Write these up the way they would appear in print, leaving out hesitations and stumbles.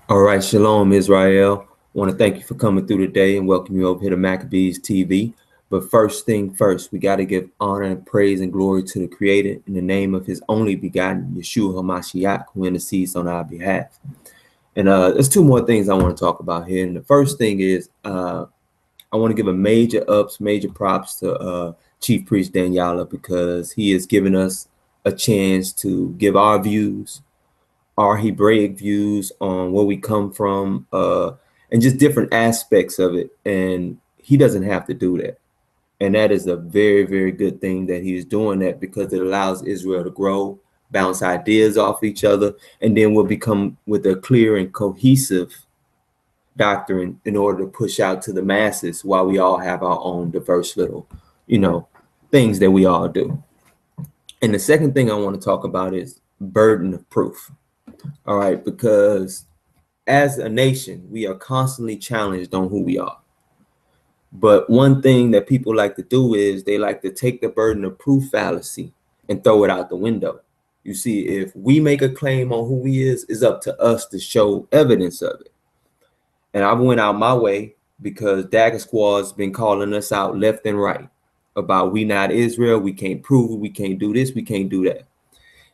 All right, Shalom, Israel. I want to thank you for coming through today and welcome you over here to Maccabees TV. But first thing first, we got to give honor and praise and glory to the Creator in the name of His only begotten, Yeshua HaMashiach, who intercedes on our behalf. And there's two more things I want to talk about here. And the first thing is I want to give a major props to Chief Priest Daniela, because he has given us a chance to give our views, our Hebraic views on where we come from, and just different aspects of it. And he doesn't have to do that. And that is a very, very good thing that he is doing that, because it allows Israel to grow, bounce ideas off each other, and then we'll become with a clear and cohesive doctrine in order to push out to the masses, while we all have our own diverse little, things that we all do. And the second thing I want to talk about is burden of proof. All right, because as a nation, we are constantly challenged on who we are. But one thing that people like to do is they like to take the burden of proof fallacy and throw it out the window. You see, if we make a claim on who he is, it's up to us to show evidence of it. And I went out my way because Dagger Squad's been calling us out left and right about we not Israel, we can't prove it, we can't do this, we can't do that.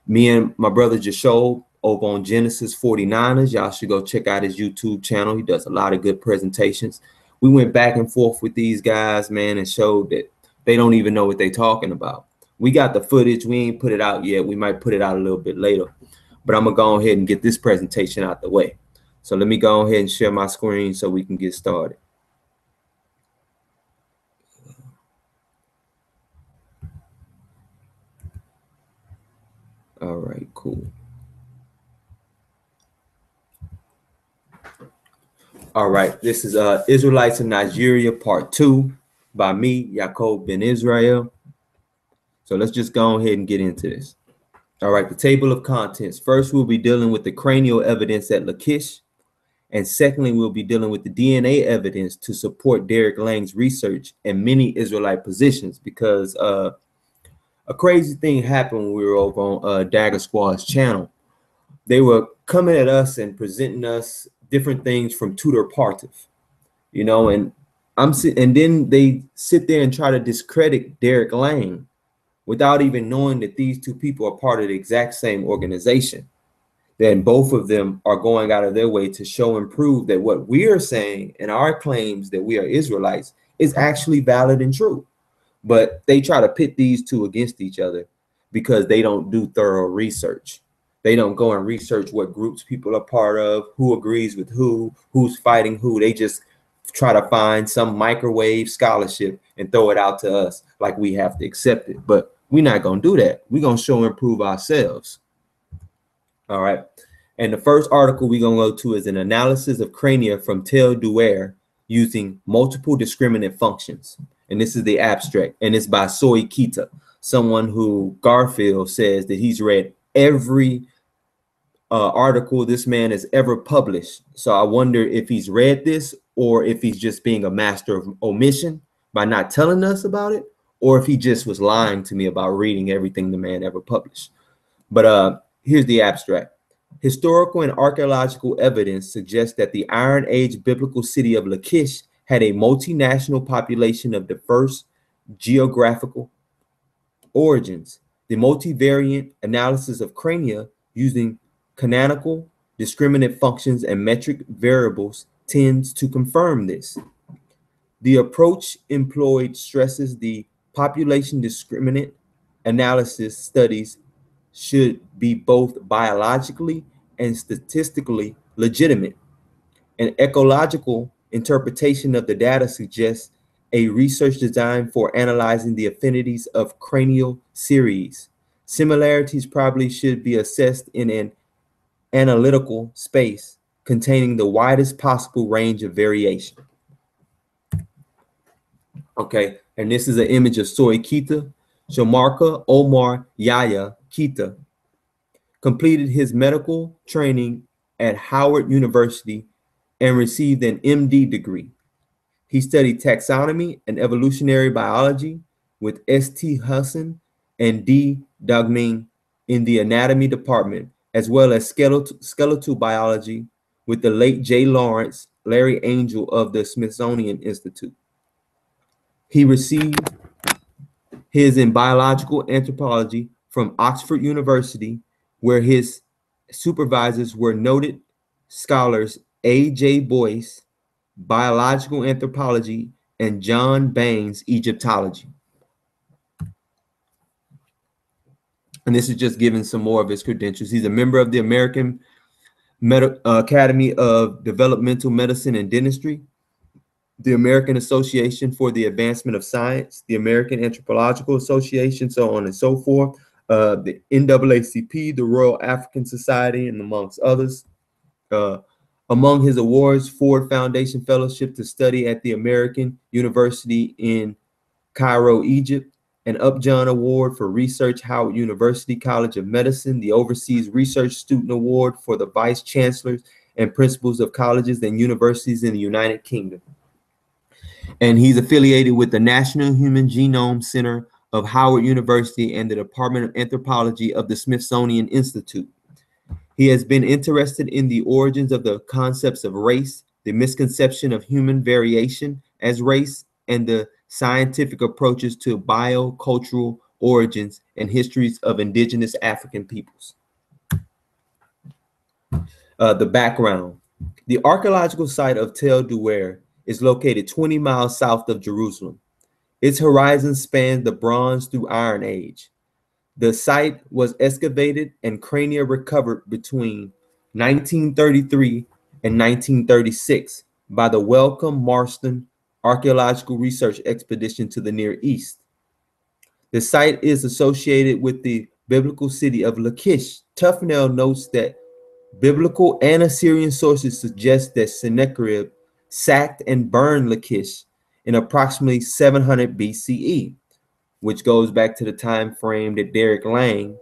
Me and my brother Jashob over on Genesis 49ers, y'all should go check out his YouTube channel. He does a lot of good presentations. We went back and forth with these guys, man, and showed that they don't even know what they're talking about. We got the footage. We ain't put it out yet. We might put it out a little bit later. But I'm going to go ahead and get this presentation out the way. So let me go ahead and share my screen so we can get started. All right, cool. All right, this is Israelites in Nigeria, part 2 by me, Yaakov Ben Israel. So let's just go ahead and get into this. All right, the table of contents. First, we'll be dealing with the cranial evidence at Lachish. And secondly, we'll be dealing with the DNA evidence to support Derek Lang's research and many Israelite positions, because a crazy thing happened when we were over on Dagger Squad's channel. They were coming at us and presenting us different things from Tudor Partif, and then they sit there and try to discredit Derek Lang without even knowing that these two people are part of the exact same organization. Then both of them are going out of their way to show and prove that what we are saying and our claims that we are Israelites is actually valid and true. But they try to pit these two against each other because they don't do thorough research. They don't go and research what groups people are part of, who agrees with who, who's fighting who. They just try to find some microwave scholarship and throw it out to us like we have to accept it. But we're not going to do that. We're going to show and prove ourselves. All right. And the first article we're going to go to is an analysis of crania from Tel Duer using multiple discriminant functions. And this is the abstract. And it's by Soy Kita, someone who Garfield says that he's read every article this man has ever published. So I wonder if he's read this, or if he's just being a master of omission by not telling us about it, or if he just was lying to me about reading everything the man ever published. But here's the abstract. Historical and archaeological evidence suggests that the Iron Age biblical city of Lachish had a multinational population of diverse geographical origins. The multivariate analysis of crania using canonical discriminant functions and metric variables tends to confirm this. The approach employed stresses the population discriminant analysis studies should be both biologically and statistically legitimate. An ecological interpretation of the data suggests a research designed for analyzing the affinities of cranial series. Similarities probably should be assessed in an analytical space containing the widest possible range of variation. Okay, and this is an image of Soy Kita. Shamarka Omar Yahya Kita completed his medical training at Howard University and received an MD degree. He studied taxonomy and evolutionary biology with S.T. Husson and D. Dagming in the anatomy department, as well as skeletal biology with the late J. Lawrence Larry Angel of the Smithsonian Institute. He received his in biological anthropology from Oxford University, where his supervisors were noted scholars A.J. Boyce, biological anthropology, and John Baines, Egyptology. And this is just giving some more of his credentials. He's a member of the American Academy of Developmental Medicine and Dentistry, the American Association for the Advancement of Science, the American Anthropological Association, so on and so forth, the NAACP, the Royal African Society, and amongst others. Among his awards, Ford Foundation Fellowship to study at the American University in Cairo, Egypt, an Upjohn Award for Research, Howard University College of Medicine, the Overseas Research Student Award for the Vice Chancellors and Principals of colleges and universities in the United Kingdom. And he's affiliated with the National Human Genome Center of Howard University and the Department of Anthropology of the Smithsonian Institute. He has been interested in the origins of the concepts of race, the misconception of human variation as race, and the scientific approaches to biocultural origins and histories of indigenous African peoples. The background. The archaeological site of Tel Duer is located 20 miles south of Jerusalem. Its horizon spans the Bronze through Iron Age. The site was excavated and crania recovered between 1933 and 1936 by the Wellcome Marston Archaeological Research Expedition to the Near East. The site is associated with the biblical city of Lachish. Tufnell notes that biblical and Assyrian sources suggest that Sennacherib sacked and burned Lachish in approximately 700 BCE, which goes back to the time frame that Derek Lang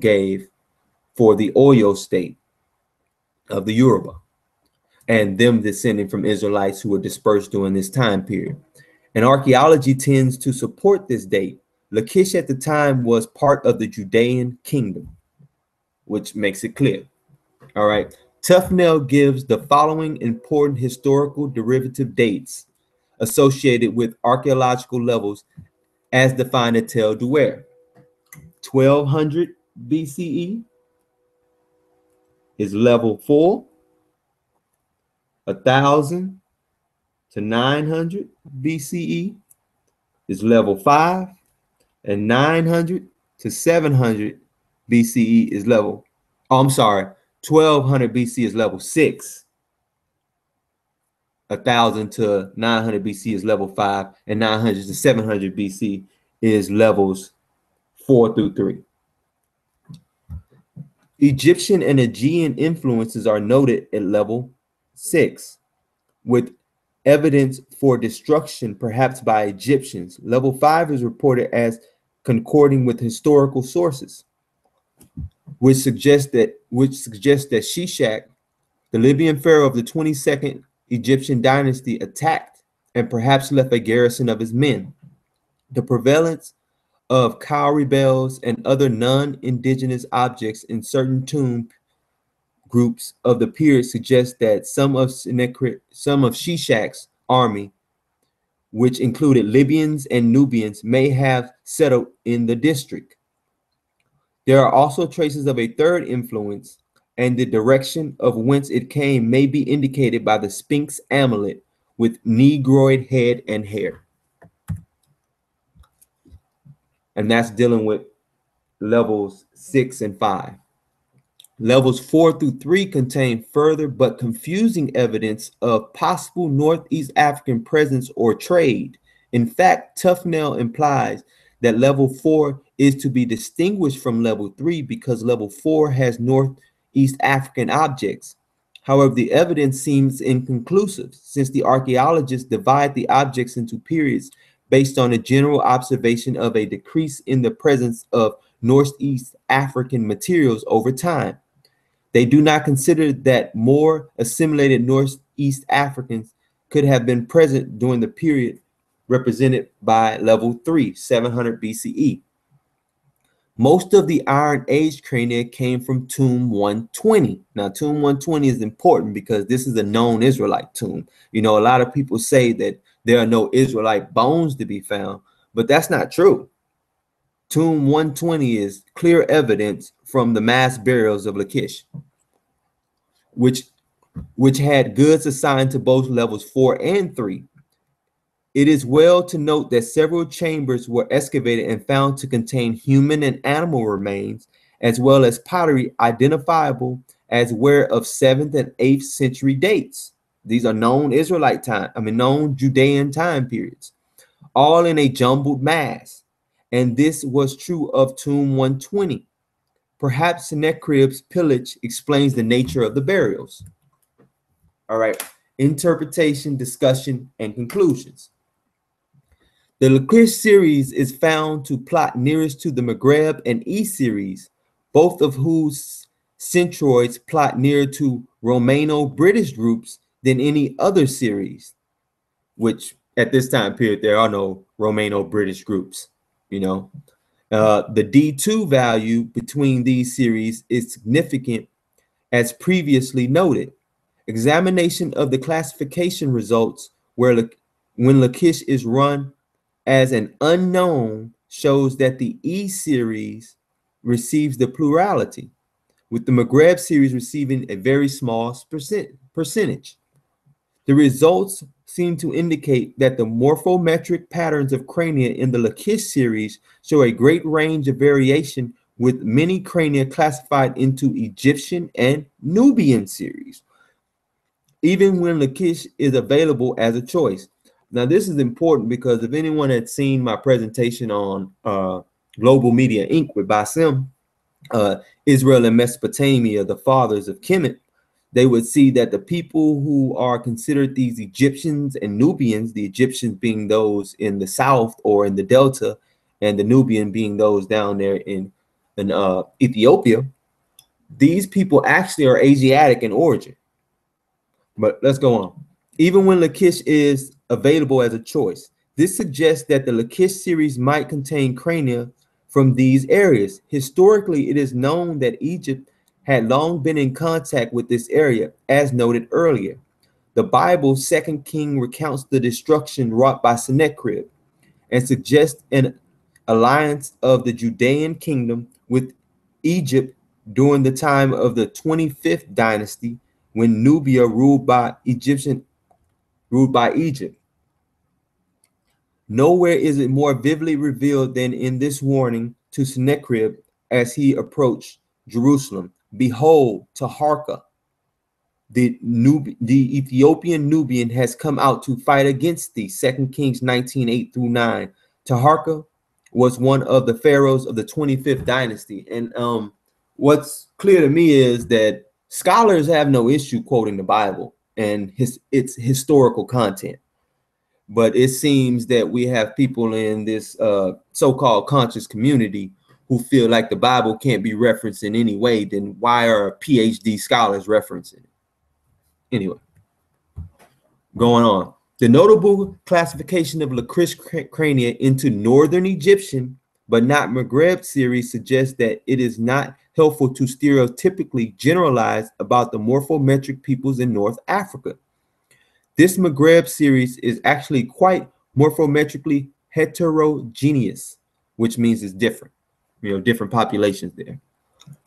gave for the Oyo state of the Yoruba and them descending from Israelites who were dispersed during this time period. And archaeology tends to support this date. Lachish at the time was part of the Judean kingdom, which makes it clear. All right. Tufnell gives the following important historical derivative dates associated with archaeological levels as defined at Tel Duer. 1200 BCE is level 4, 1000 to 900 BCE is level 5, and 900 to 700 BCE is level, 1200 BC is level 6, 1000 to 900 BC is level 5, and 900 to 700 BC is levels 4 through 3. Egyptian and Aegean influences are noted at level 6, with evidence for destruction perhaps by Egyptians. Level 5 is reported as concording with historical sources, which suggests that Shishak, the Libyan pharaoh of the 22nd Egyptian dynasty, attacked and perhaps left a garrison of his men. The prevalence of cowrie bells and other non-indigenous objects in certain tomb groups of the period suggests that some of Shishak's army, which included Libyans and Nubians, may have settled in the district. There are also traces of a third influence, and the direction of whence it came may be indicated by the Sphinx amulet with negroid head and hair. And that's dealing with levels 6 and 5. Levels 4 through 3 contain further but confusing evidence of possible Northeast African presence or trade. In fact, Tufnell implies that level 4 is to be distinguished from level 3 because level 4 has Northeast African objects. However, the evidence seems inconclusive since the archaeologists divide the objects into periods based on a general observation of a decrease in the presence of Northeast African materials over time. They do not consider that more assimilated Northeast Africans could have been present during the period represented by level 3, 700 BCE. Most of the Iron Age crania came from tomb 120. Now, tomb 120 is important because this is a known Israelite tomb. You know, a lot of people say that there are no Israelite bones to be found, but that's not true. Tomb 120 is clear evidence from the mass burials of Lachish, which had goods assigned to both levels 4 and 3. It is well to note that several chambers were excavated and found to contain human and animal remains, as well as pottery identifiable as ware of 7th and 8th century dates. These are known Israelite time, known Judean time periods, all in a jumbled mass. And this was true of tomb 120. Perhaps Sennacherib's pillage explains the nature of the burials. All right, interpretation, discussion, and conclusions. The Lachish series is found to plot nearest to the Maghreb and E series, both of whose centroids plot nearer to Romano-British groups than any other series, which at this time period, there are no Romano-British groups, you know. The D2 value between these series is significant as previously noted. Examination of the classification results when Lachish is run as an unknown shows that the E series receives the plurality, with the Maghreb series receiving a very small percentage. The results seem to indicate that the morphometric patterns of crania in the Lachish series show a great range of variation, with many crania classified into Egyptian and Nubian series, even when Lachish is available as a choice. Now, this is important because if anyone had seen my presentation on Global Media Inc. with Basim, Israel and Mesopotamia, the fathers of Kemet, they would see that the people who are considered these Egyptians and Nubians, the Egyptians being those in the south or in the Delta, and the Nubian being those down there in Ethiopia, these people actually are Asiatic in origin. But let's go on. Even when Lachish is available as a choice, this suggests that the Lachish series might contain crania from these areas. Historically, it is known that Egypt had long been in contact with this area, as noted earlier. The Bible, 2 King, recounts the destruction wrought by Sennacherib and suggests an alliance of the Judean kingdom with Egypt during the time of the 25th dynasty, when Nubia ruled by Egypt. Nowhere is it more vividly revealed than in this warning to Sennacherib as he approached Jerusalem. Behold, Taharka, the Ethiopian Nubian, has come out to fight against thee. 2 Kings 19:8-9. Taharka was one of the pharaohs of the 25th dynasty. And what's clear to me is that scholars have no issue quoting the Bible and its historical content. But it seems that we have people in this so-called conscious community who feel like the Bible can't be referenced in any way. Then why are PhD scholars referencing it? Anyway, going on. The notable classification of Lachish crania into Northern Egyptian but not Maghreb series suggests that it is not helpful to stereotypically generalize about the morphometric peoples in North Africa. This Maghreb series is actually quite morphometrically heterogeneous, which means it's different, different populations there.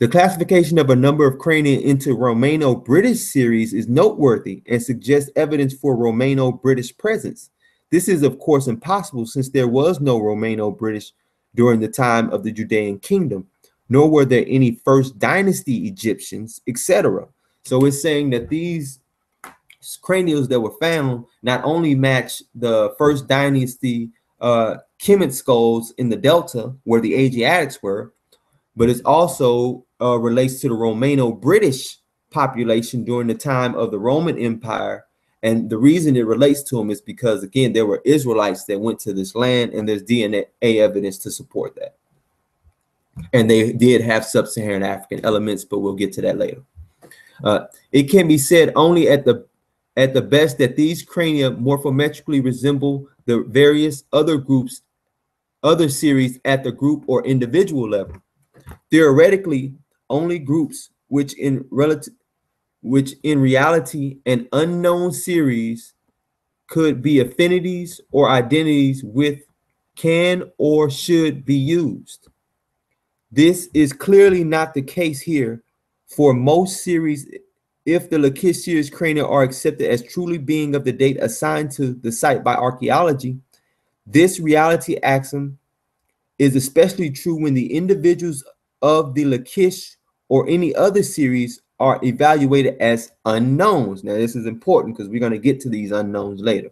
The classification of a number of crania into Romano-British series is noteworthy and suggests evidence for Romano-British presence. This is, of course, impossible since there was no Romano-British during the time of the Judean kingdom, nor were there any first dynasty Egyptians, etc. So it's saying that these cranials that were found not only match the first dynasty Kemet skulls in the Delta, where the Asiatics were, but it also relates to the Romano-British population during the time of the Roman Empire. And the reason it relates to them is because, again, there were Israelites that went to this land, and there's DNA evidence to support that. And they did have sub-Saharan African elements, but we'll get to that later. It can be said only at the best that these crania morphometrically resemble the various other groups, other series at the group or individual level. Theoretically, only groups which in reality an unknown series could be affinities or identities with can or should be used. This is clearly not the case here for most series. If the Lachish series crania are accepted as truly being of the date assigned to the site by archaeology, this reality axiom is especially true when the individuals of the Lachish or any other series are evaluated as unknowns. Now, this is important because we're going to get to these unknowns later.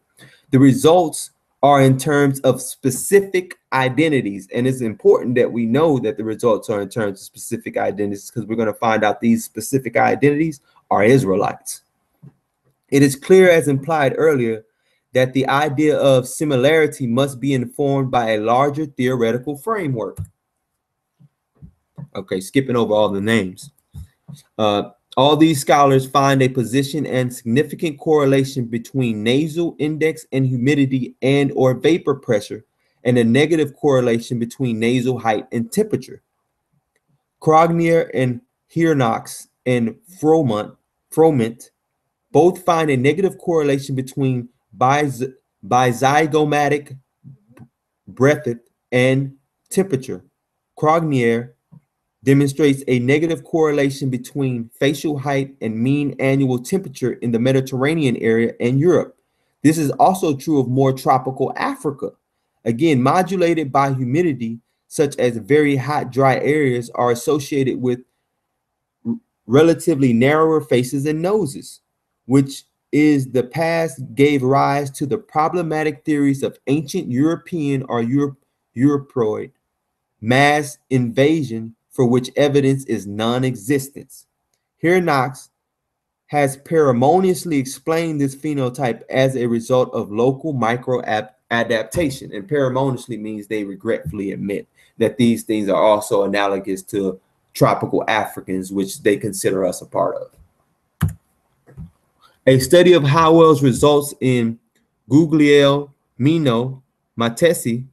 The results are in terms of specific identities, and it's important that we know that the results are in terms of specific identities because we're going to find out these specific identities are Israelites. It is clear, as implied earlier, that the idea of similarity must be informed by a larger theoretical framework. Okay, skipping over all the names. All these scholars find a position and significant correlation between nasal index and humidity and or vapor pressure, and a negative correlation between nasal height and temperature. Crognier and Hirnox and Froment both find a negative correlation between bizygomatic breadth and temperature. Crognier demonstrates a negative correlation between facial height and mean annual temperature in the Mediterranean area and Europe. This is also true of more tropical Africa. Again, modulated by humidity, such as very hot, dry areas are associated with relatively narrower faces and noses, which is the past gave rise to the problematic theories of ancient European or Europeoid mass invasion, for which evidence is non-existence. Here Knox has parsimoniously explained this phenotype as a result of local micro-adaptation. And parsimoniously means they regretfully admit that these things are also analogous to tropical Africans, which they consider us a part of. A study of Howell's results in Guglielmino Matesi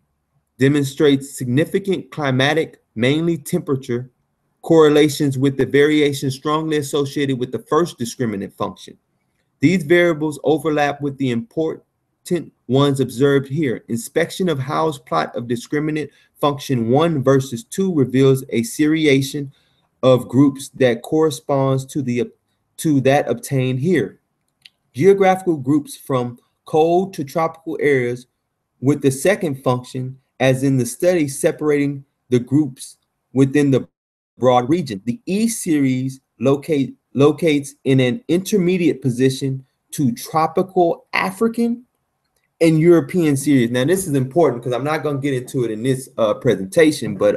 demonstrates significant climatic, mainly temperature, correlations with the variation strongly associated with the first discriminant function. These variables overlap with the important ones observed here. Inspection of Howe's plot of discriminant function 1 versus 2 reveals a seriation of groups that corresponds to that obtained here. Geographical groups from cold to tropical areas with the second function, as in the study separating the groups within the broad region. The E series locates in an intermediate position to tropical African and European series. Now, this is important because I'm not going to get into it in this presentation, but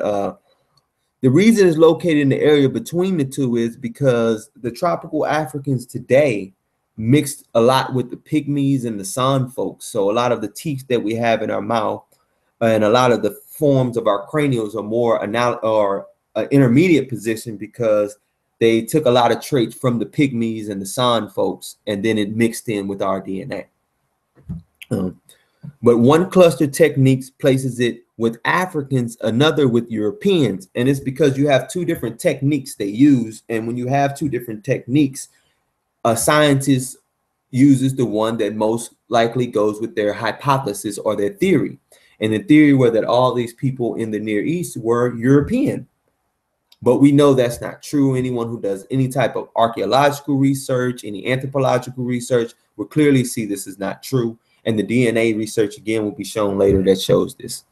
the reason it's located in the area between the two is because the tropical Africans today mixed a lot with the pygmies and the San folks. So a lot of the teeth that we have in our mouth and a lot of the forms of our cranials are more intermediate position because they took a lot of traits from the pygmies and the San folks, and then it mixed in with our DNA. But one cluster techniques places it with Africans, another with Europeans. And it's because you have two different techniques they use. And when you have two different techniques, a scientist uses the one that most likely goes with their hypothesis or their theory. And the theory was that all these people in the Near East were European. But we know that's not true. Anyone who does any type of archaeological research, any anthropological research, will clearly see this is not true. And the DNA research, again, will be shown later that shows this.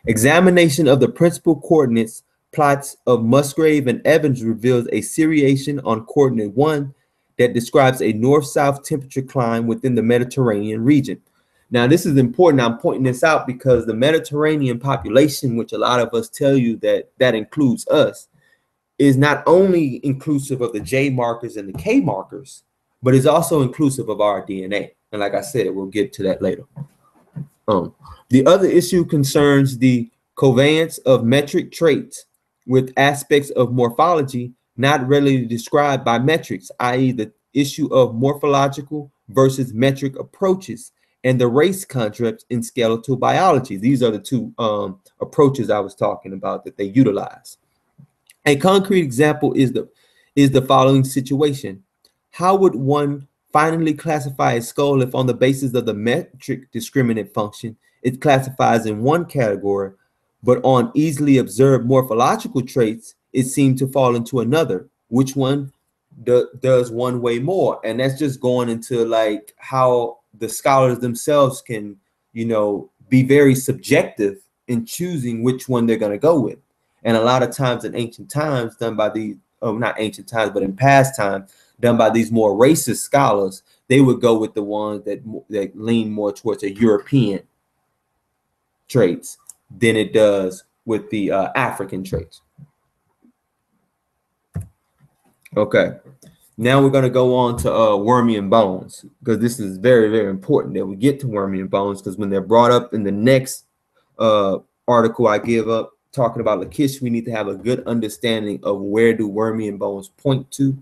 Examination of the principal coordinates plots of Musgrave and Evans reveals a seriation on coordinate 1 that describes a north-south temperature climb within the Mediterranean region. Now, this is important. I'm pointing this out because the Mediterranean population, which a lot of us tell you that includes us, is not only inclusive of the J markers and the K markers, but is also inclusive of our DNA. And like I said, we'll get to that later. The other issue concerns the covariance of metric traits with aspects of morphology not readily described by metrics, i.e. the issue of morphological versus metric approaches and the race concepts in skeletal biology. These are the two approaches I was talking about that they utilize. A concrete example is the following situation. How would one finally classify a skull if on the basis of the metric discriminant function, it classifies in one category, but on easily observed morphological traits, it seemed to fall into another? Which one does one weigh more? And that's just going into like how the scholars themselves can, be very subjective in choosing which one they're going to go with. And a lot of times in ancient times, done by the, not ancient times, but in past times, done by these more racist scholars, they would go with the ones that lean more towards a European traits than it does with the African traits. Okay, now we're going to go on to Wormian bones, because this is very, very important that we get to Wormian bones, because when they're brought up in the next article I give up talking about Lachish, we need to have a good understanding of where do Wormian bones point to,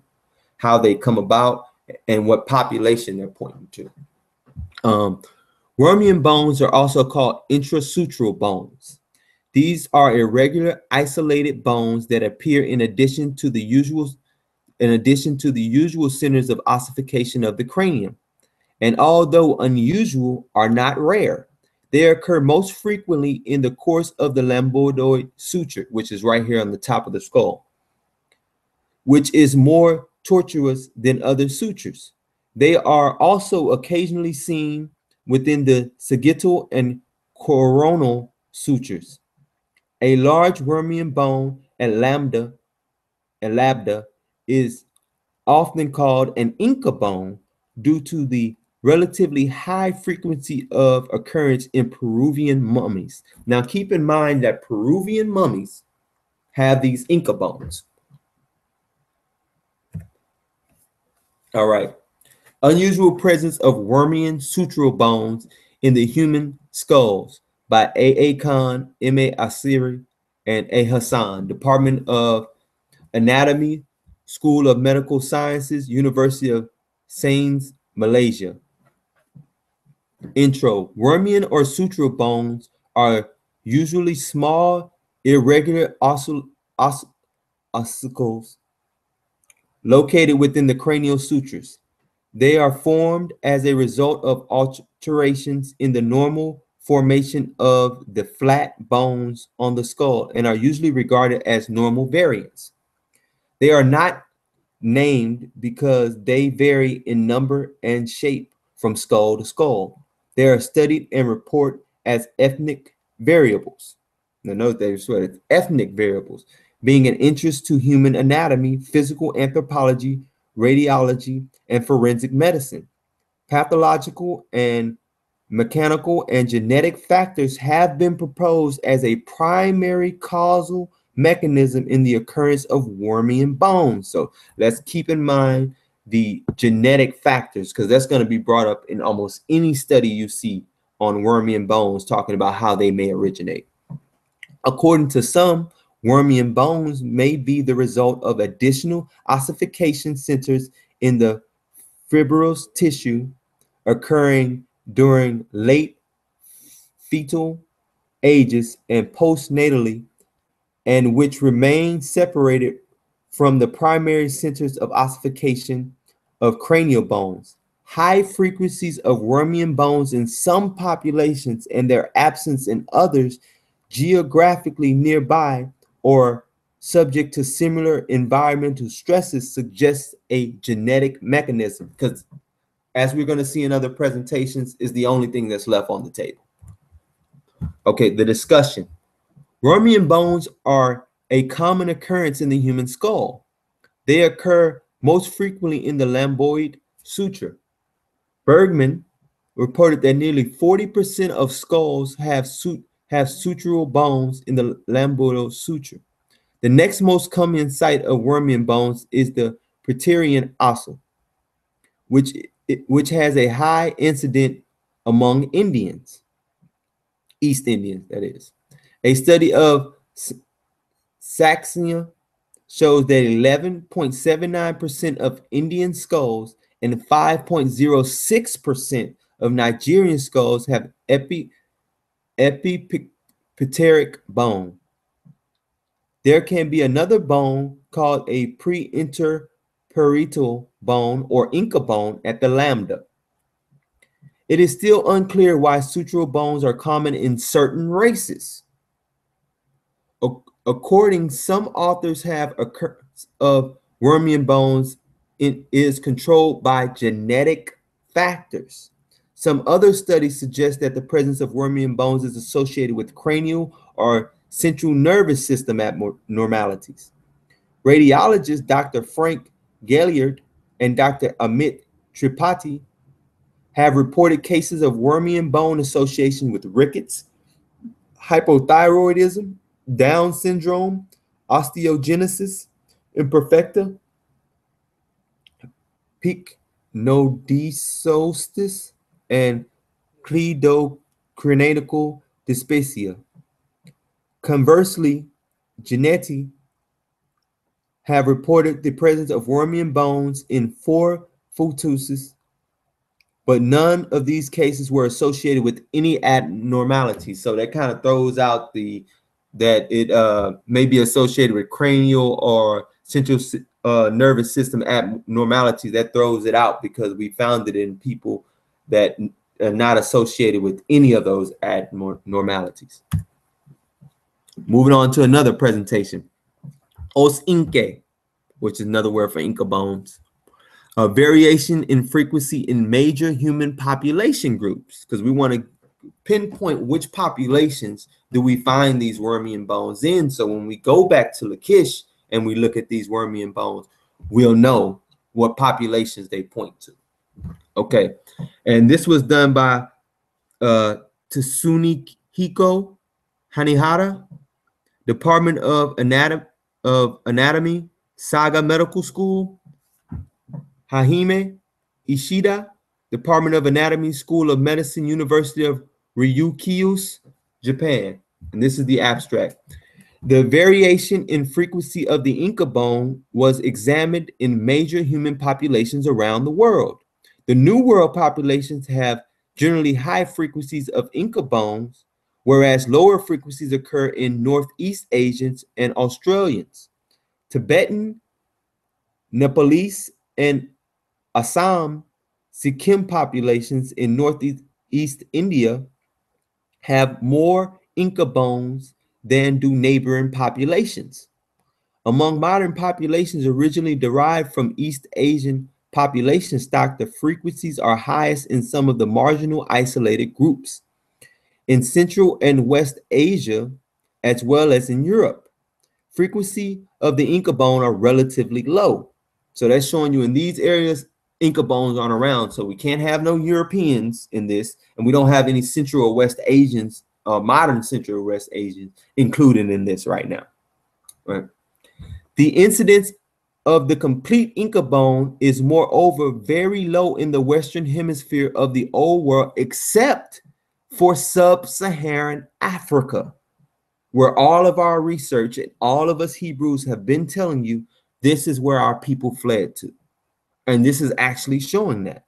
how they come about, and what population they're pointing to. Wormian bones are also called intrasutural bones. These are irregular, isolated bones that appear in addition to the usual centers of ossification of the cranium, and although unusual, are not rare. They occur most frequently in the course of the lambdoid suture, which is right here on the top of the skull, which is more tortuous than other sutures. They are also occasionally seen within the sagittal and coronal sutures. A large Wormian bone at labda is often called an Inca bone due to the relatively high frequency of occurrence in Peruvian mummies. Now, keep in mind that Peruvian mummies have these Inca bones. All right. Unusual presence of Wormian sutural bones in the human skulls by A. Khan, M.A. Asiri, and A. Hassan, Department of Anatomy, School of Medical Sciences, University of Sains, Malaysia. Intro. Wormian or sutural bones are usually small, irregular ossicles located within the cranial sutures. They are formed as a result of alterations in the normal formation of the flat bones on the skull and are usually regarded as normal variants. They are not named because they vary in number and shape from skull to skull. They are studied and reported as ethnic variables. Now note that it's ethnic variables, being an interest to human anatomy, physical anthropology, radiology, and forensic medicine. Pathological and mechanical and genetic factors have been proposed as a primary causal mechanism in the occurrence of Wormian bones. So let's keep in mind the genetic factors, because that's going to be brought up in almost any study you see on Wormian bones, talking about how they may originate. According to some, Wormian bones may be the result of additional ossification centers in the fibrous tissue occurring during late fetal ages and postnatally, and which remain separated from the primary centers of ossification of cranial bones. High frequencies of Wormian bones in some populations and their absence in others geographically nearby or subject to similar environmental stresses suggests a genetic mechanism, because as we're going to see in other presentations, is the only thing that's left on the table. Okay, the discussion. Wormian bones are a common occurrence in the human skull. They occur most frequently in the lambdoid suture. Bergman reported that nearly 40% of skulls have sutural bones in the lambdoid suture. The next most common site of Wormian bones is the Praetorian ossel, which has a high incidence among Indians, East Indians, that is. A study of Saxenia shows that 11.79% of Indian skulls and 5.06% of Nigerian skulls have epiphyteric bone. There can be another bone called a pre-interparietal bone or Inca bone at the lambda. It is still unclear why sutural bones are common in certain races. According, some authors have occurrence of Wormian bones is controlled by genetic factors. Some other studies suggest that the presence of Wormian bones is associated with cranial or central nervous system abnormalities. Radiologists Dr. Frank Galliard and Dr. Amit Tripathi have reported cases of Wormian bone association with rickets, hypothyroidism, Down syndrome, osteogenesis imperfecta, pycnodysostis, and cleidocranial dysplasia. Conversely, Geneti have reported the presence of Wormian bones in 4 fetuses, but none of these cases were associated with any abnormalities. So that kind of throws out that it may be associated with cranial or central nervous system abnormalities. That throws it out because we found it in people that are not associated with any of those abnormalities. Moving on to another presentation. Os Inque, which is another word for Inca bones. A variation in frequency in major human population groups, because we want to pinpoint which populations do we find these Wormian bones in. So when we go back to Lachish and we look at these Wormian bones, we'll know what populations they point to. Okay, and this was done by Tsunehiko Hanihara, Department of Anatomy, Saga Medical School. Hajime Ishida, Department of Anatomy, School of Medicine, University of Ryukyus, Japan. And this is the abstract. The variation in frequency of the Inca bone was examined in major human populations around the world. The New World populations have generally high frequencies of Inca bones, whereas lower frequencies occur in Northeast Asians and Australians. Tibetan, Nepalese, and Assam, Sikkim populations in northeast India have more Inca bones than do neighboring populations. Among modern populations originally derived from East Asian population stock, the frequencies are highest in some of the marginal isolated groups. In Central and West Asia, as well as in Europe, frequency of the Inca bone are relatively low. So that's showing you in these areas, Inca bones aren't around, so we can't have no Europeans in this, and we don't have any Central or West Asians, modern Central or West Asians included in this right now. Right. The incidence of the complete Inca bone is moreover very low in the Western Hemisphere of the Old World, except for sub-Saharan Africa, where all of our research and all of us Hebrews have been telling you this is where our people fled to. And this is actually showing that.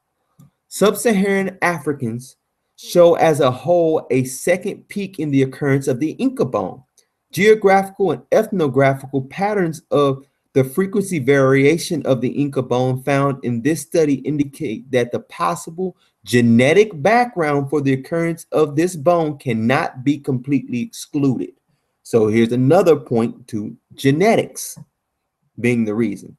Sub-Saharan Africans show as a whole a second peak in the occurrence of the Inca bone. Geographical and ethnographical patterns of the frequency variation of the Inca bone found in this study indicate that the possible genetic background for the occurrence of this bone cannot be completely excluded. So here's another point to genetics being the reason.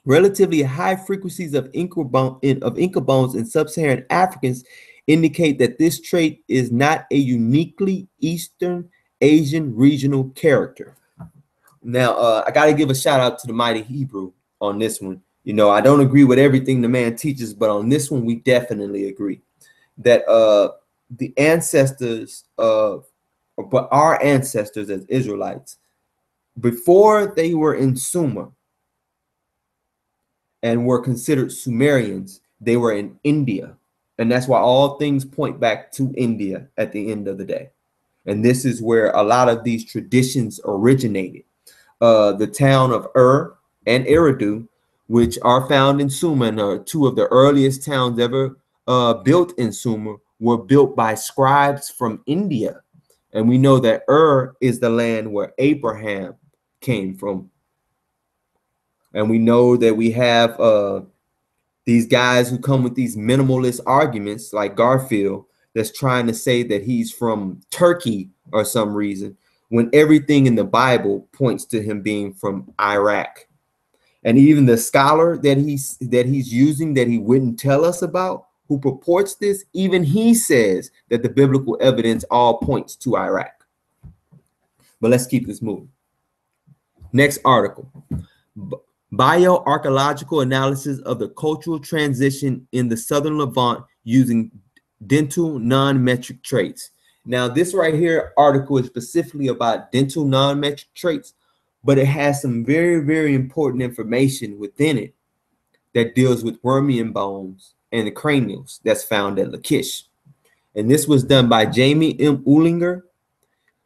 Relatively high frequencies of Inca bones in sub-Saharan Africans indicate that this trait is not a uniquely Eastern Asian regional character. Now, I got to give a shout out to the mighty Hebrew on this one. You know, I don't agree with everything the man teaches, but on this one, we definitely agree that the ancestors of, but our ancestors as Israelites, before they were in Sumer, and were considered Sumerians, they were in India. And that's why all things point back to India at the end of the day. And this is where a lot of these traditions originated. The town of Ur and Eridu, which are found in Sumer and are two of the earliest towns ever built in Sumer, were built by scribes from India. And we know that Ur is the land where Abraham came from. And we know that we have these guys who come with these minimalist arguments like Garfield that's trying to say that he's from Turkey or some reason, when everything in the Bible points to him being from Iraq. And even the scholar that he's using, that he wouldn't tell us about, who purports this, even he says that the biblical evidence all points to Iraq. But let's keep this moving. Next article. Bioarchaeological analysis of the cultural transition in the Southern Levant using dental non-metric traits. Now, this right here article is specifically about dental non-metric traits, but it has some very, very important information within it that deals with Wormian bones and the cranials that's found at Lachish. And this was done by Jamie M. Uhlinger,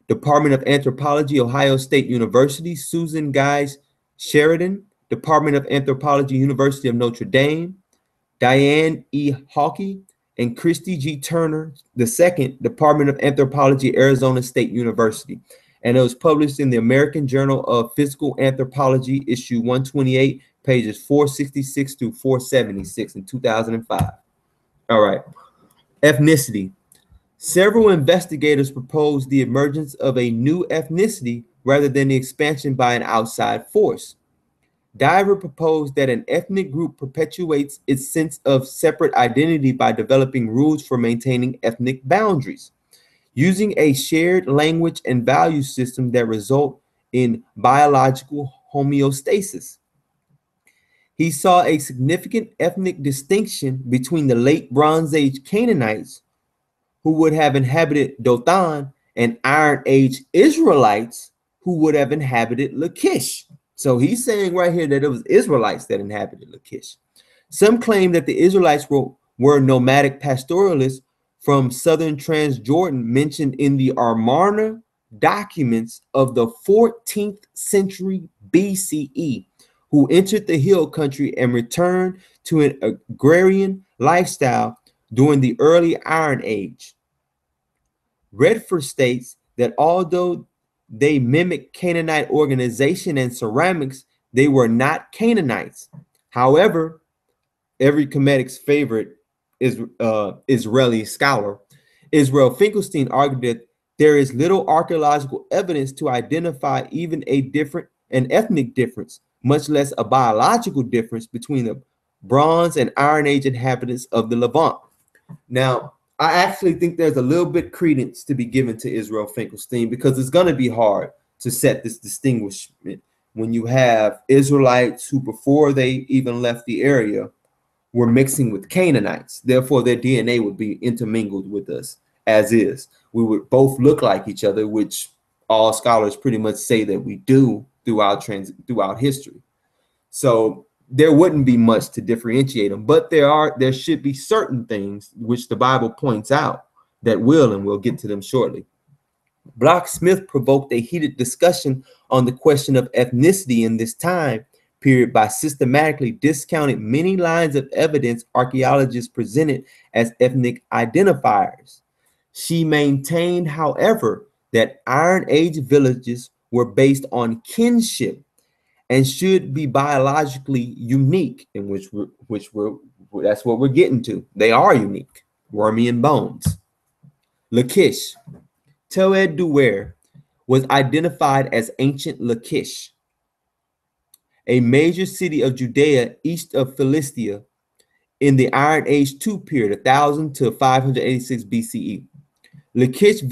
Department of Anthropology, Ohio State University, Susan Guys Sheridan, Department of Anthropology, University of Notre Dame, Diane E. Hawkey, and Christy G. Turner II, Department of Anthropology, Arizona State University. And it was published in the American Journal of Physical Anthropology, issue 128, pages 466 through 476 in 2005. All right. Ethnicity. Several investigators proposed the emergence of a new ethnicity rather than the expansion by an outside force. Diver proposed that an ethnic group perpetuates its sense of separate identity by developing rules for maintaining ethnic boundaries, using a shared language and value system that result in biological homeostasis. He saw a significant ethnic distinction between the late Bronze Age Canaanites, who would have inhabited Dothan, and Iron Age Israelites, who would have inhabited Lachish. So he's saying right here that it was Israelites that inhabited Lachish. Some claim that the Israelites were nomadic pastoralists from southern Transjordan mentioned in the Amarna documents of the 14th century BCE, who entered the hill country and returned to an agrarian lifestyle during the early Iron Age. Redford states that although they mimic Canaanite organization and ceramics, they were not Canaanites. However, every Kemetic's favorite is Israeli scholar, Israel Finkelstein, argued that there is little archaeological evidence to identify even an ethnic difference, much less a biological difference between the Bronze and Iron Age inhabitants of the Levant. Now, I actually think there's a little bit credence to be given to Israel Finkelstein, because it's going to be hard to set this distinguishment when you have Israelites who, before they even left the area, were mixing with Canaanites. Therefore, their DNA would be intermingled with us as is. We would both look like each other, which all scholars pretty much say that we do throughout history. So there wouldn't be much to differentiate them, but there should be certain things which the Bible points out that will, and we'll get to them shortly. Block-Smith provoked a heated discussion on the question of ethnicity in this time period by systematically discounting many lines of evidence archaeologists presented as ethnic identifiers. She maintained, however, that Iron Age villages were based on kinship and should be biologically unique, in that's what we're getting to. They are unique, Wormian bones. Lachish. Tel Duer was identified as ancient Lachish, a major city of Judea east of Philistia in the Iron Age II period, 1000 to 586 BCE. Lachish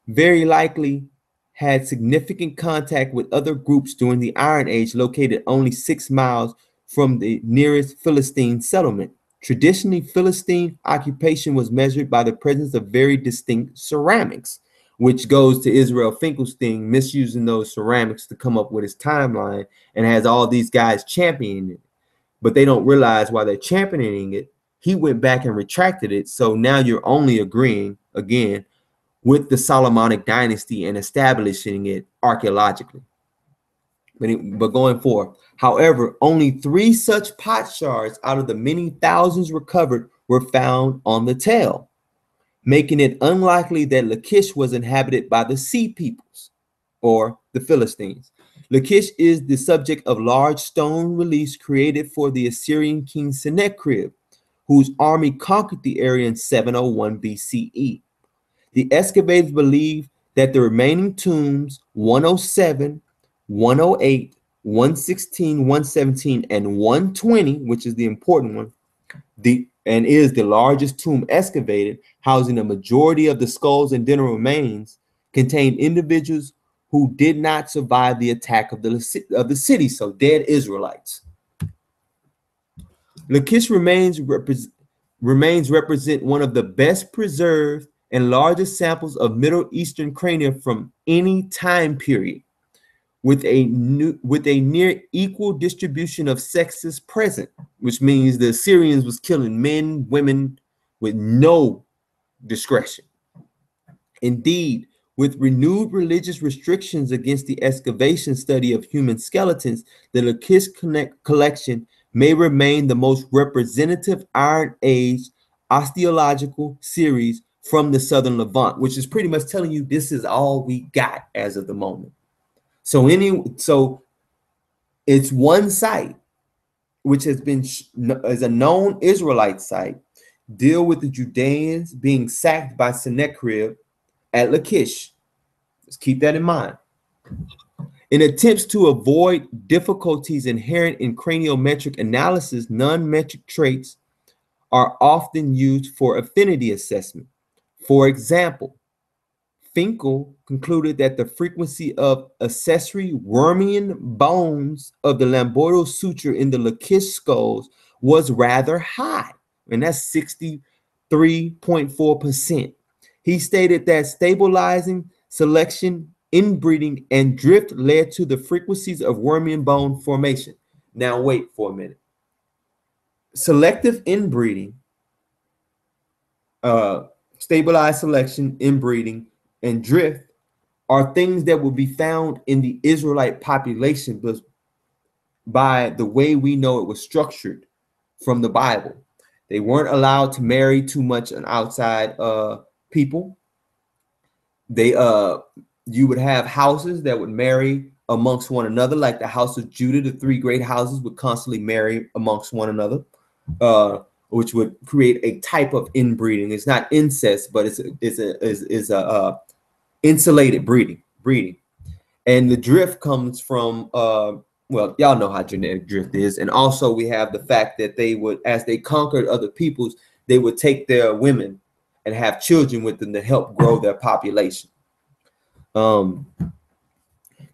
very likely had significant contact with other groups during the Iron Age, located only 6 miles from the nearest Philistine settlement. Traditionally, Philistine occupation was measured by the presence of very distinct ceramics, which goes to Israel Finkelstein misusing those ceramics to come up with his timeline and has all these guys championing it. But they don't realize why they're championing it. He went back and retracted it. So now you're only agreeing, again, with the Solomonic dynasty and establishing it archaeologically. But going forward, however, only 3 such pot shards out of the many thousands recovered were found on the Tel, making it unlikely that Lachish was inhabited by the Sea peoples or the Philistines. Lachish is the subject of large stone reliefs created for the Assyrian king Sennacherib, whose army conquered the area in 701 BCE. The excavators believe that the remaining tombs 107, 108, 116, 117, and 120, which is the important one, is the largest tomb excavated, housing a majority of the skulls and dinner remains, contain individuals who did not survive the attack of the city, so dead Israelites. Lachish remains represent one of the best preserved and largest samples of Middle Eastern crania from any time period, with a near equal distribution of sexes present, which means the Assyrians was killing men, women with no discretion. Indeed, with renewed religious restrictions against the excavation study of human skeletons, the Lachish collection may remain the most representative Iron Age osteological series from the Southern Levant, which is pretty much telling you this is all we got as of the moment. So it's one site, which has been as a known Israelite site, deal with the Judeans being sacked by Sennacherib at Lachish. Let's keep that in mind. In attempts to avoid difficulties inherent in craniometric analysis, non-metric traits are often used for affinity assessment. For example, Finkel concluded that the frequency of accessory Wormian bones of the lamboidal suture in the Lachish skulls was rather high, and that's 63.4%. He stated that stabilizing, selection, inbreeding, and drift led to the frequencies of Wormian bone formation. Now wait for a minute. Selective inbreeding, stabilized selection, inbreeding, and drift are things that will be found in the Israelite population, but by the way we know it was structured from the Bible. They weren't allowed to marry too much an outside people. You would have houses that would marry amongst one another, like the house of Judah. The three great houses would constantly marry amongst one another, which would create a type of inbreeding. It's not incest, but it's a insulated breeding. And the drift comes from well, y'all know how genetic drift is. And also we have the fact that they would, as they conquered other peoples, they would take their women and have children with them to help grow their population.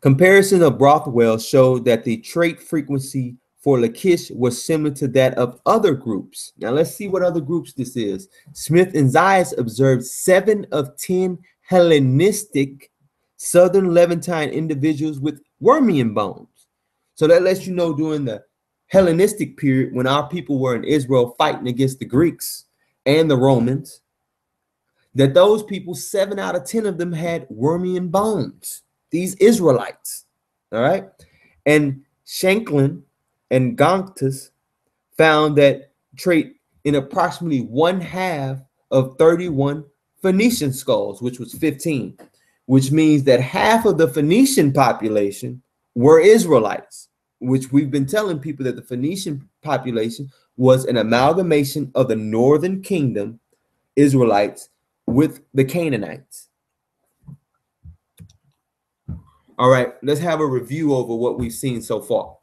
Comparison of Brothwell showed that the trait frequency for Lachish was similar to that of other groups. Now let's see what other groups this is. Smith and Zayas observed 7 of 10 Hellenistic Southern Levantine individuals with Wormian bones. So that lets you know during the Hellenistic period, when our people were in Israel fighting against the Greeks and the Romans, that those people, 7 out of 10 of them had Wormian bones, these Israelites, all right? And Shanklin and Gonctus found that trait in approximately 1/2 of 31 Phoenician skulls, which was 15, which means that half of the Phoenician population were Israelites, which we've been telling people that the Phoenician population was an amalgamation of the northern kingdom Israelites with the Canaanites. All right, let's have a review over what we've seen so far.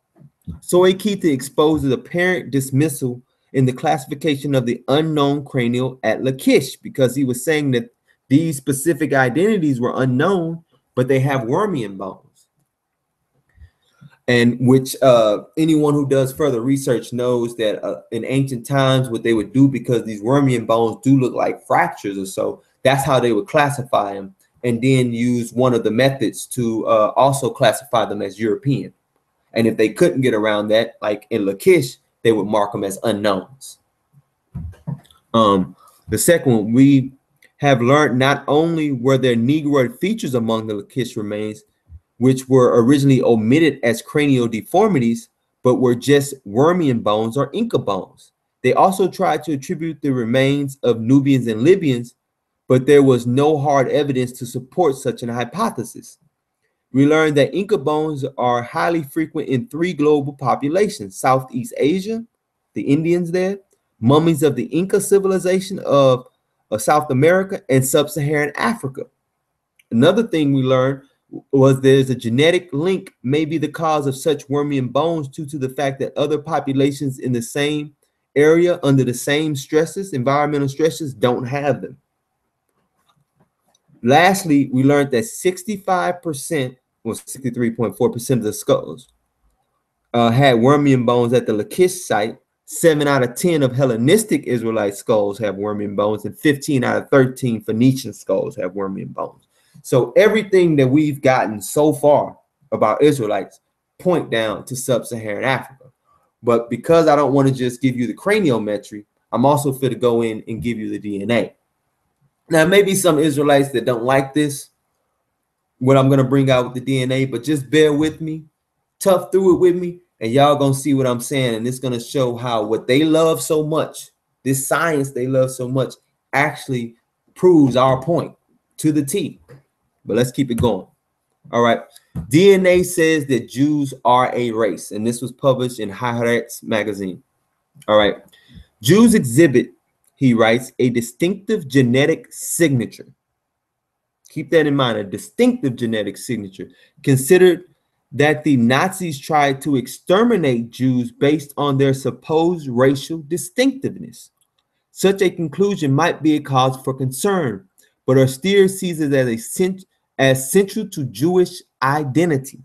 Soekita exposes apparent dismissal in the classification of the unknown cranial at Lachish, because he was saying that these specific identities were unknown, but they have Wormian bones. And which anyone who does further research knows that in ancient times, what they would do, because these Wormian bones do look like fractures or so, that's how they would classify them, and then use one of the methods to also classify them as European. And if they couldn't get around that, like in Lachish, they would mark them as unknowns. The second one, we have learned not only were there Negroid features among the Lachish remains, which were originally omitted as cranial deformities, but were just Wormian bones or Inca bones. They also tried to attribute the remains of Nubians and Libyans, but there was no hard evidence to support such an hypothesis. We learned that Inca bones are highly frequent in 3 global populations: Southeast Asia, the Indians there, mummies of the Inca civilization of South America, and sub-Saharan Africa. Another thing we learned was there's a genetic link may be the cause of such Wormian bones due to the fact that other populations in the same area under the same stresses, environmental stresses, don't have them. Lastly, we learned that 65%, well, 63.4% of the skulls had Wormian bones at the Lachish site. 7 out of 10 of Hellenistic Israelite skulls have Wormian bones, and 15 out of 13 Phoenician skulls have Wormian bones. So everything that we've gotten so far about Israelites point down to sub-Saharan Africa. But because I don't want to just give you the craniometry, I'm also fit to go in and give you the DNA. Now, maybe some Israelites that don't like this, what I'm going to bring out with the DNA, but just bear with me, tough through it with me, and y'all going to see what I'm saying. And it's going to show how what they love so much, this science they love so much, actually proves our point to the T. But let's keep it going. All right. DNA says that Jews are a race, and this was published in Haaretz magazine. All right. Jews exhibit, he writes, a distinctive genetic signature. Keep that in mind, a distinctive genetic signature. Considered that the Nazis tried to exterminate Jews based on their supposed racial distinctiveness. Such a conclusion might be a cause for concern, but Austere sees it as central to Jewish identity.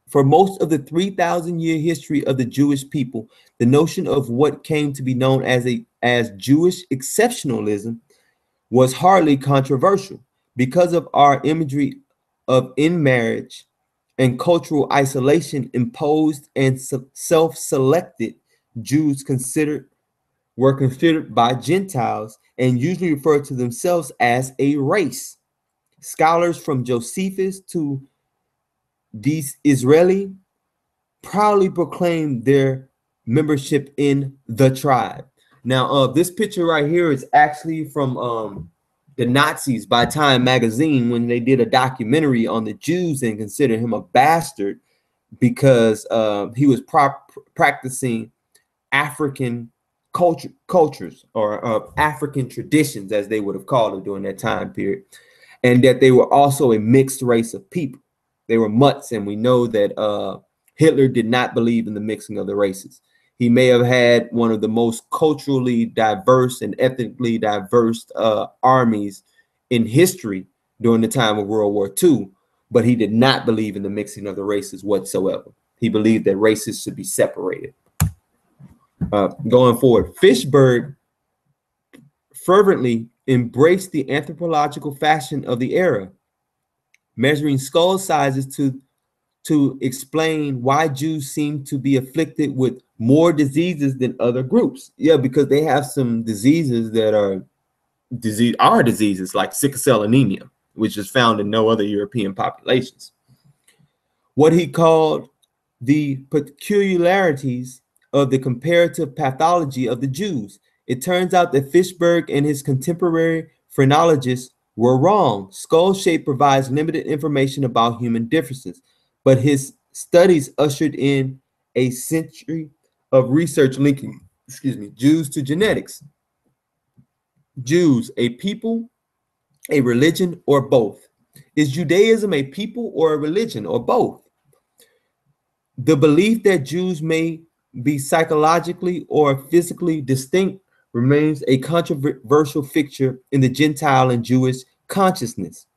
For most of the 3,000-year history of the Jewish people, the notion of what came to be known as Jewish exceptionalism was hardly controversial. Because of our imagery of intermarriage and cultural isolation imposed and self-selected, Jews were considered by Gentiles and usually referred to themselves as a race. Scholars from Josephus to these Israeli proudly proclaim their membership in the tribe. Now, this picture right here is actually from the Nazis by Time magazine when they did a documentary on the Jews and considered him a bastard because he was practicing African cultures or African traditions, as they would have called it during that time period, and that they were also a mixed race of people. They were mutts, and we know that Hitler did not believe in the mixing of the races. He may have had one of the most culturally diverse and ethnically diverse armies in history during the time of World War II, but he did not believe in the mixing of the races whatsoever. He believed that races should be separated. Going forward, Fishberg fervently embraced the anthropological fashion of the era, measuring skull sizes to explain why Jews seem to be afflicted with more diseases than other groups. Yeah, because they have some diseases that are diseases like sickle cell anemia, which is found in no other European populations. What he called the peculiarities of the comparative pathology of the Jews. It turns out that Fishberg and his contemporary phrenologists were wrong. Skull shape provides limited information about human differences, but his studies ushered in a century of research linking, Jews to genetics. Jews, a people, a religion, or both? Is Judaism a people or a religion, or both? The belief that Jews may be psychologically or physically distinct remains a controversial fixture in the Gentile and Jewish consciousness,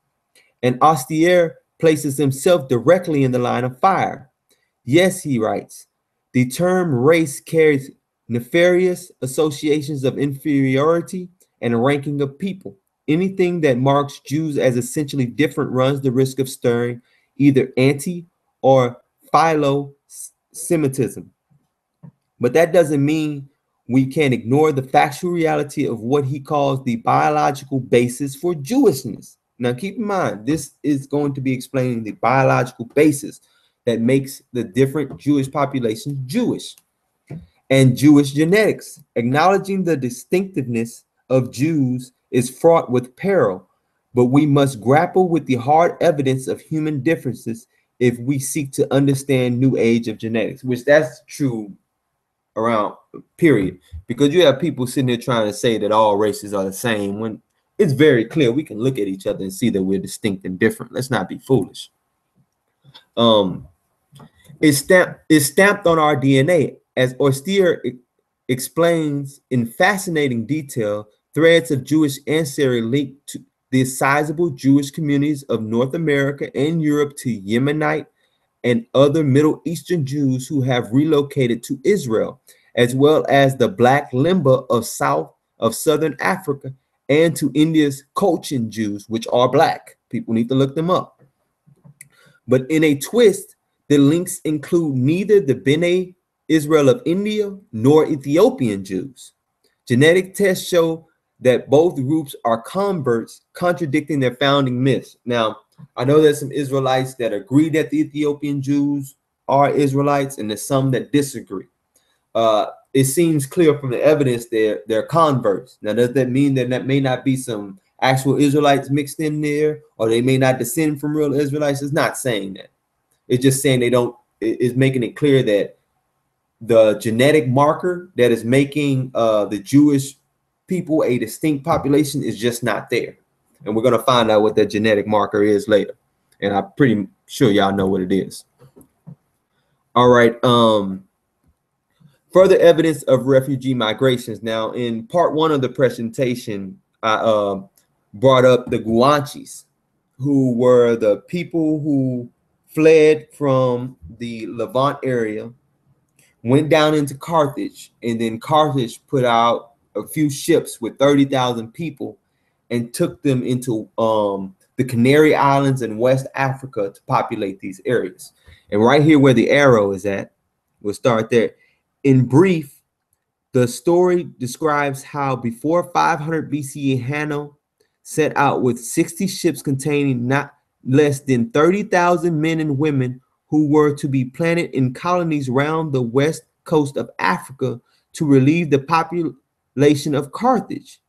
and Austere places himself directly in the line of fire. Yes, he writes, the term race carries nefarious associations of inferiority and ranking of people. Anything that marks Jews as essentially different runs the risk of stirring either anti or philo-Semitism. But that doesn't mean we can ignore the factual reality of what he calls the biological basis for Jewishness. Now, keep in mind, this is going to be explaining the biological basis that makes the different Jewish populations Jewish and Jewish genetics. Acknowledging the distinctiveness of Jews is fraught with peril, but we must grapple with the hard evidence of human differences if we seek to understand new age of genetics, which that's true around, period. Because you have people sitting there trying to say that all races are the same when it's very clear we can look at each other and see that we're distinct and different. Let's not be foolish. It's stamped on our DNA, as Oyster explains in fascinating detail. Threads of Jewish ancestry linked to the sizable Jewish communities of North America and Europe to Yemenite and other Middle Eastern Jews who have relocated to Israel, as well as the Black Limba of Southern Africa, and to India's Cochin Jews, which are Black. People need to look them up. But in a twist, the links include neither the Bene Israel of India nor Ethiopian Jews. Genetic tests show that both groups are converts, contradicting their founding myths. Now, I know there's some Israelites that agree that the Ethiopian Jews are Israelites, and there's some that disagree. It seems clear from the evidence they're converts. Now, does that mean that that may not be some actual Israelites mixed in there, or they may not descend from real Israelites? It's not saying that. It's just saying they don't. It's making it clear that the genetic marker that is making the Jewish people a distinct population is just not there. And we're going to find out what that genetic marker is later. And I'm pretty sure y'all know what it is. All right. Further evidence of refugee migrations. Now, in part one of the presentation, I brought up the Guanches, who were the people who fled from the Levant area, went down into Carthage, and then Carthage put out a few ships with 30,000 people and took them into the Canary Islands in West Africa to populate these areas. And right here where the arrow is at, we'll start there. In brief, the story describes how before 500 BCE, Hanno set out with 60 ships containing not less than 30,000 men and women who were to be planted in colonies around the west coast of Africa to relieve the population of Carthage.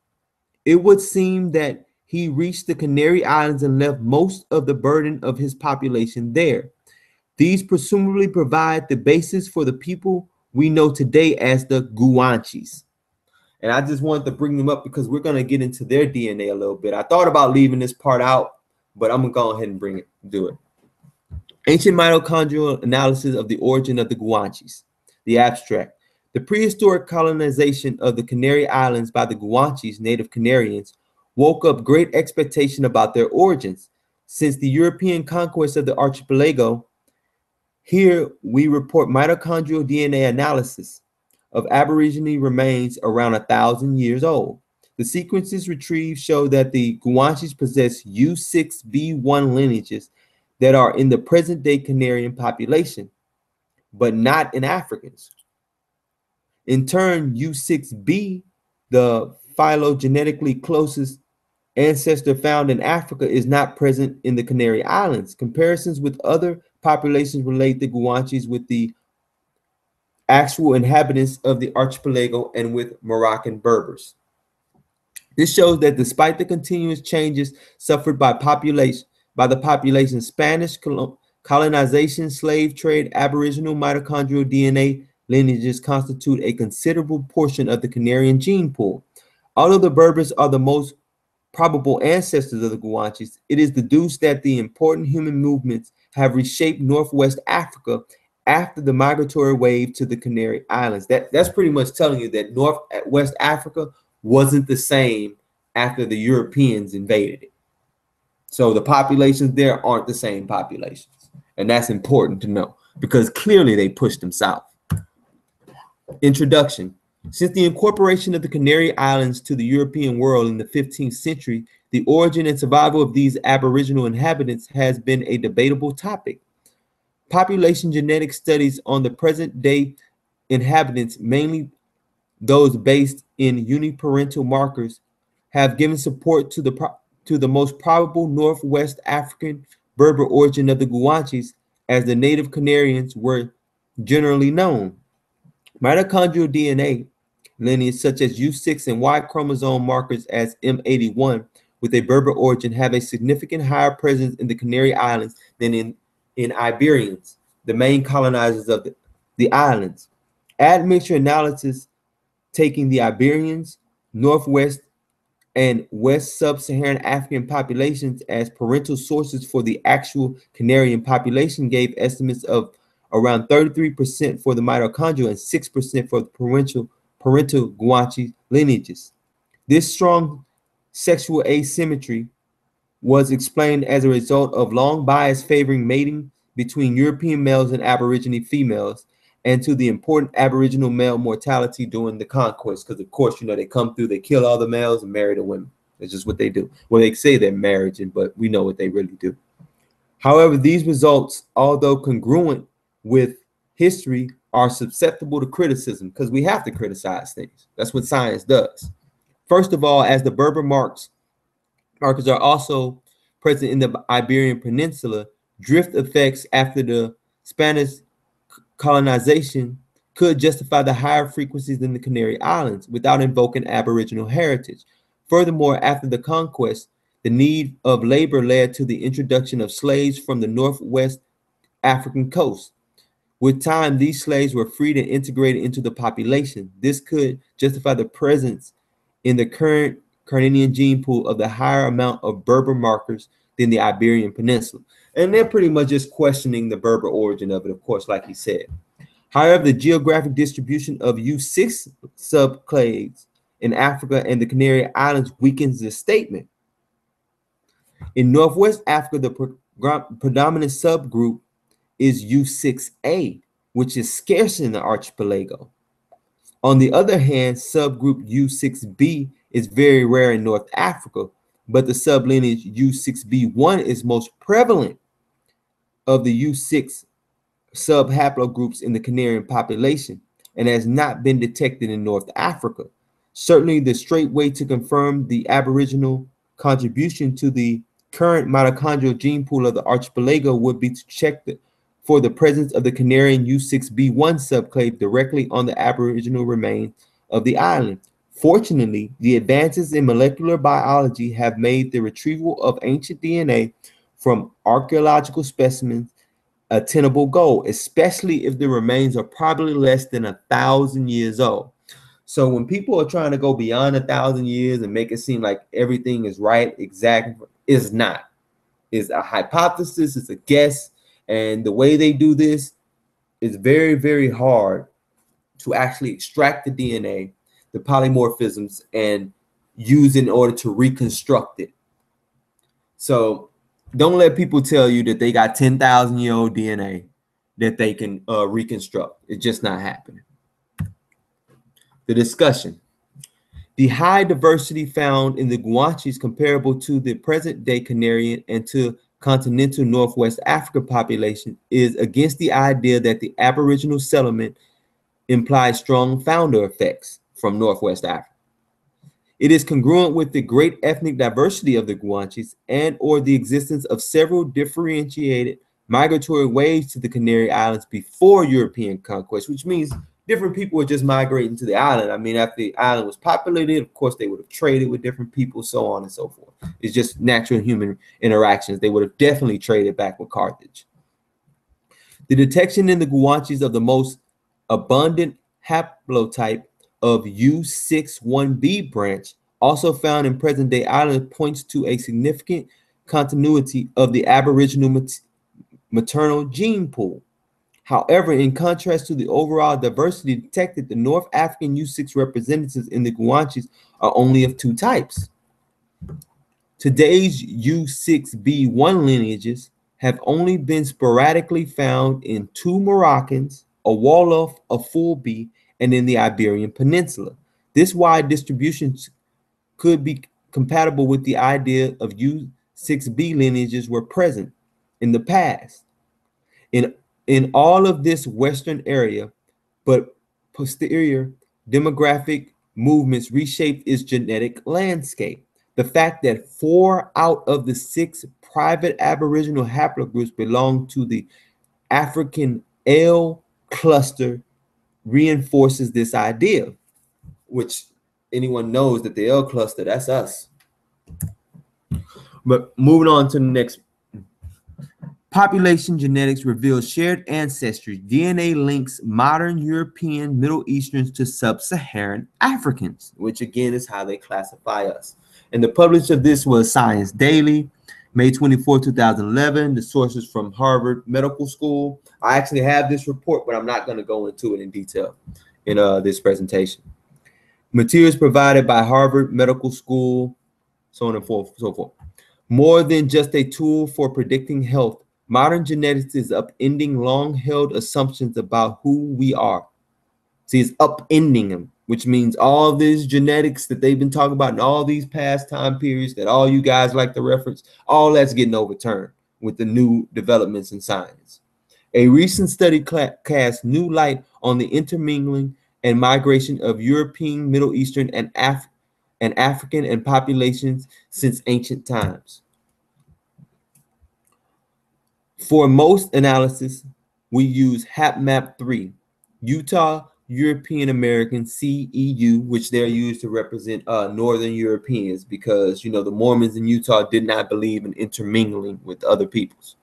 It would seem that he reached the Canary Islands and left most of the burden of his population there. These presumably provide the basis for the people we know today as the Guanches. And I just wanted to bring them up because we're going to get into their DNA a little bit. I thought about leaving this part out, but I'm going to go ahead and do it. Ancient mitochondrial analysis of the origin of the Guanches. The abstract. The prehistoric colonization of the Canary Islands by the Guanches, native Canarians, woke up great expectation about their origins. Since the European conquest of the archipelago, here we report mitochondrial DNA analysis of Aborigine remains around 1,000 years old. The sequences retrieved show that the Guanches possess U6B1 lineages that are in the present-day Canarian population, but not in Africans. In turn, U6B, the phylogenetically closest ancestor found in Africa, is not present in the Canary Islands. Comparisons with other populations relate the Guanches with the actual inhabitants of the archipelago and with Moroccan Berbers. This shows that despite the continuous changes suffered by the population, Spanish colonization, slave trade, Aboriginal mitochondrial DNA lineages constitute a considerable portion of the Canarian gene pool. Although the Berbers are the most probable ancestors of the Guanches, it is deduced that the important human movements have reshaped Northwest Africa after the migratory wave to the Canary Islands. That's pretty much telling you that Northwest Africa wasn't the same after the Europeans invaded it. So the populations there aren't the same populations. And that's important to know because clearly they pushed them south. Introduction. Since the incorporation of the Canary Islands to the European world in the 15th century, the origin and survival of these Aboriginal inhabitants has been a debatable topic. Population genetic studies on the present-day inhabitants, mainly those based in uniparental markers, have given support to the most probable Northwest African Berber origin of the Guanches, as the native Canarians were generally known. Mitochondrial DNA lineage such as U6 and Y chromosome markers as M81 with a Berber origin have a significant higher presence in the Canary Islands than in Iberians, the main colonizers of the islands. Admixture analysis taking the Iberians, Northwest and West Sub-Saharan African populations as parental sources for the actual Canarian population gave estimates of around 33% for the mitochondrial and 6% for the parental Guanche lineages. This strong sexual asymmetry was explained as a result of long bias favoring mating between European males and Aborigine females, and to the important Aboriginal male mortality during the conquest. Because, of course, they come through, they kill all the males and marry the women. That's just what they do. Well, they say they're marrying, but we know what they really do. However, these results, although congruent with history, are susceptible to criticism because we have to criticize things. That's what science does. First of all, as the Berber markers are also present in the Iberian Peninsula, drift effects after the Spanish colonization could justify the higher frequencies in the Canary Islands without invoking Aboriginal heritage. Furthermore, after the conquest, the need of labor led to the introduction of slaves from the northwest African coast. With time, these slaves were freed and integrated into the population. This could justify the presence in the current Carninian gene pool of the higher amount of Berber markers than the Iberian Peninsula. And they're pretty much just questioning the Berber origin of it, of course, like he said. However, the geographic distribution of U6 subclades in Africa and the Canary Islands weakens this statement. In Northwest Africa, the predominant subgroup is U6A, which is scarce in the archipelago. On the other hand, subgroup U6B is very rare in North Africa, but the sublineage U6B1 is most prevalent of the U6 subhaplogroups in the Canarian population and has not been detected in North Africa. Certainly, the straight way to confirm the Aboriginal contribution to the current mitochondrial gene pool of the archipelago would be to check for the presence of the Canarian U6B1 subclade directly on the Aboriginal remains of the island. Fortunately, the advances in molecular biology have made the retrieval of ancient DNA from archaeological specimens a tenable goal, especially if the remains are probably less than 1,000 years old. So when people are trying to go beyond 1,000 years and make it seem like everything is right, exact, it's not. It's a hypothesis, it's a guess, and the way they do this is very, very hard to actually extract the DNA, the polymorphisms, and use in order to reconstruct it. So don't let people tell you that they got 10,000-year-old DNA that they can reconstruct. It's just not happening. The discussion. The high diversity found in the Guanche is comparable to the present-day Canarian and to continental Northwest Africa population is against the idea that the Aboriginal settlement implies strong founder effects from Northwest Africa. It is congruent with the great ethnic diversity of the Guanches and or the existence of several differentiated migratory waves to the Canary Islands before European conquest, which means different people were just migrating to the island. I mean, after the island was populated, of course, they would have traded with different people, so on and so forth. It's just natural human interactions. They would have definitely traded back with Carthage. The detection in the Guanches of the most abundant haplotype of U61B branch, also found in present-day Ireland, points to a significant continuity of the Aboriginal maternal gene pool. However, in contrast to the overall diversity detected, the North African U6 representatives in the Guanches are only of two types. Today's U6B1 lineages have only been sporadically found in two Moroccans, a Wolof, a Fulbe, and in the Iberian Peninsula. This wide distribution could be compatible with the idea of U6B lineages were present in the past. In all of this Western area, but posterior demographic movements reshaped its genetic landscape. The fact that 4 out of the 6 private Aboriginal haplogroups belong to the African L cluster reinforces this idea, which anyone knows that the L cluster, that's us. But moving on to the next. Population genetics reveals shared ancestry. DNA links modern European Middle Easterns to sub-Saharan Africans, which again is how they classify us. And the publisher of this was Science Daily, May 24, 2011. The sources from Harvard Medical School. I actually have this report, but I'm not going to go into it in detail in this presentation. Materials provided by Harvard Medical School, so on and so forth. More than just a tool for predicting health, modern genetics is upending long-held assumptions about who we are. See, it's upending them, which means all this genetics that they've been talking about in all these past time periods that all you guys like to reference, all that's getting overturned with the new developments in science. A recent study cast new light on the intermingling and migration of European, Middle Eastern, and African and populations since ancient times. For most analysis, we use HapMap 3, Utah European American CEU, which they're used to represent Northern Europeans because, you know, the Mormons in Utah did not believe in intermingling with other peoples.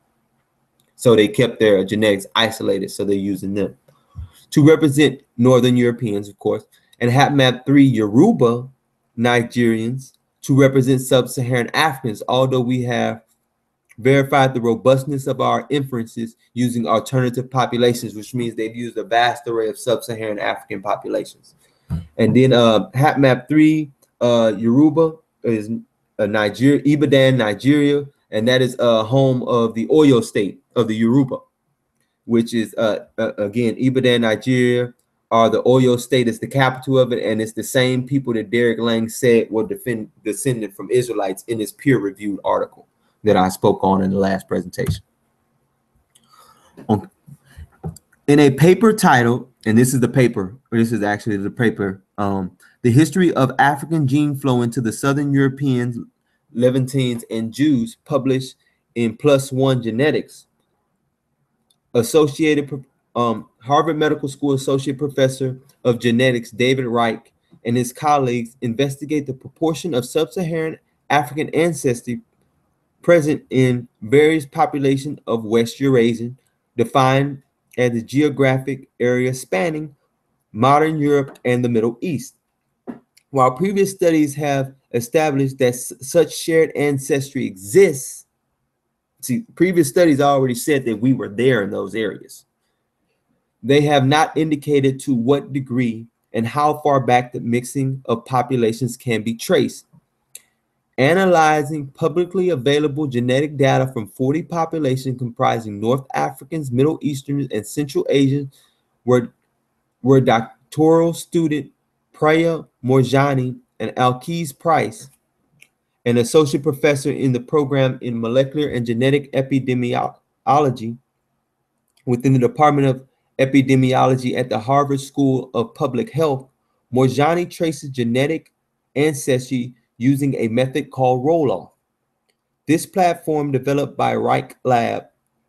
So they kept their genetics isolated, so they're using them to represent Northern Europeans, of course, and HapMap 3 Yoruba Nigerians to represent Sub-Saharan Africans, although we have verified the robustness of our inferences using alternative populations, which means they've used a vast array of Sub-Saharan African populations. And then HapMap 3 Yoruba is Nigeria, Ibadan, Nigeria, and that is home of the Oyo state of the Yoruba, which is again Ibadan, Nigeria, or the Oyo state is the capital of it, and it's the same people that Derek Lang said were descended from Israelites in his peer-reviewed article that I spoke on in the last presentation. In a paper titled, and this is the paper, or this is actually the paper, The History of African Gene Flow into the Southern Europeans, Levantines, and Jews, published in PLOS ONE Genetics, Harvard Medical School Associate Professor of Genetics David Reich and his colleagues investigate the proportion of Sub-Saharan African ancestry present in various populations of West Eurasia, defined as the geographic area spanning modern Europe and the Middle East. While previous studies have established that such shared ancestry exists, see, previous studies already said that we were there in those areas. They have not indicated to what degree and how far back the mixing of populations can be traced. Analyzing publicly available genetic data from 40 populations comprising North Africans, Middle Easterners, and Central Asians were doctoral student Priya Morjani and Alkees Price, an associate professor in the program in molecular and genetic epidemiology within the Department of Epidemiology at the Harvard School of Public Health. Morjani traces genetic ancestry using a method called roll-off. This platform, developed by Reich Lab,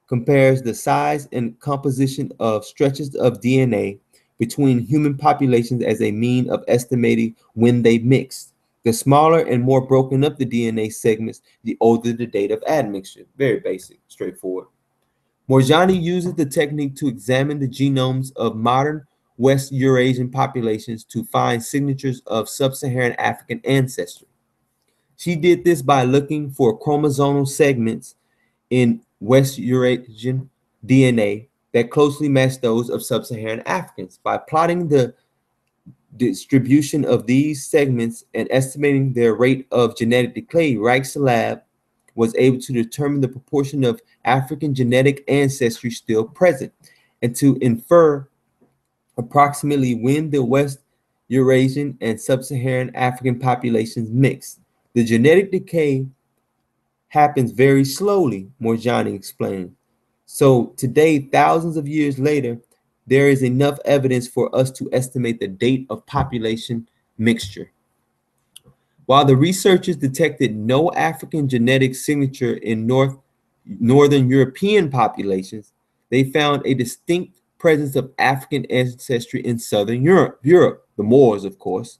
compares the size and composition of stretches of DNA between human populations as a mean of estimating when they mixed. The smaller and more broken up the DNA segments, the older the date of admixture. Very basic, straightforward. Morjani uses the technique to examine the genomes of modern West Eurasian populations to find signatures of Sub-Saharan African ancestry. She did this by looking for chromosomal segments in West Eurasian DNA that closely match those of Sub-Saharan Africans. By plotting the distribution of these segments and estimating their rate of genetic decay, Reich's lab was able to determine the proportion of African genetic ancestry still present and to infer approximately when the West Eurasian and Sub-Saharan African populations mix. The genetic decay happens very slowly, Morjani explained. So today, thousands of years later, there is enough evidence for us to estimate the date of population mixture. While the researchers detected no African genetic signature in Northern European populations, they found a distinct presence of African ancestry in Southern Europe, the Moors, of course,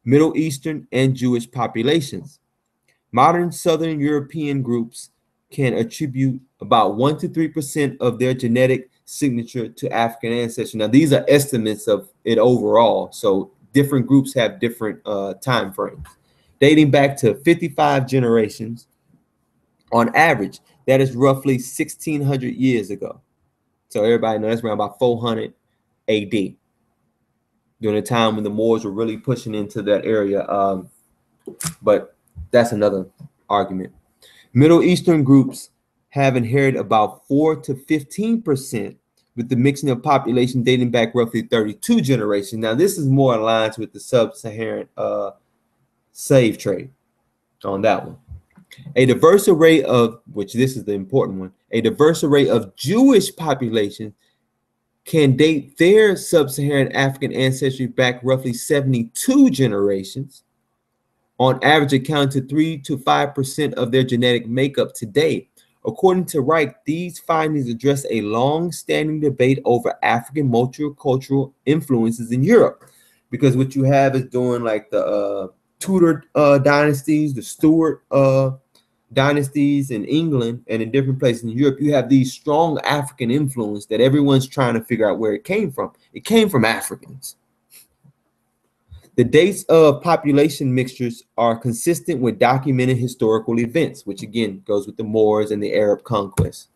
Middle Eastern, and Jewish populations. Modern Southern European groups can attribute about 1 to 3% of their genetic signature to African ancestry. Now, these are estimates of it overall, so different groups have different time frames. Dating back to 55 generations, on average, that is roughly 1,600 years ago. So everybody knows that's around about 400 AD, during the time when the Moors were really pushing into that area. But that's another argument. Middle Eastern groups have inherited about 4 to 15%, with the mixing of population dating back roughly 32 generations. Now, this is more aligned with the sub-Saharan slave trade on that one. A diverse array of, which this is the important one, a diverse array of Jewish populations can date their sub-Saharan African ancestry back roughly 72 generations, on average accounting to 3 to 5% of their genetic makeup today. According to Reich, these findings address a long-standing debate over African multicultural influences in Europe, because what you have is during like the Tudor dynasties, the Stuart dynasties in England and in different places in Europe, you have these strong African influence that everyone's trying to figure out where it came from. It came from Africans. The dates of population mixtures are consistent with documented historical events, which again goes with the Moors and the Arab conquest.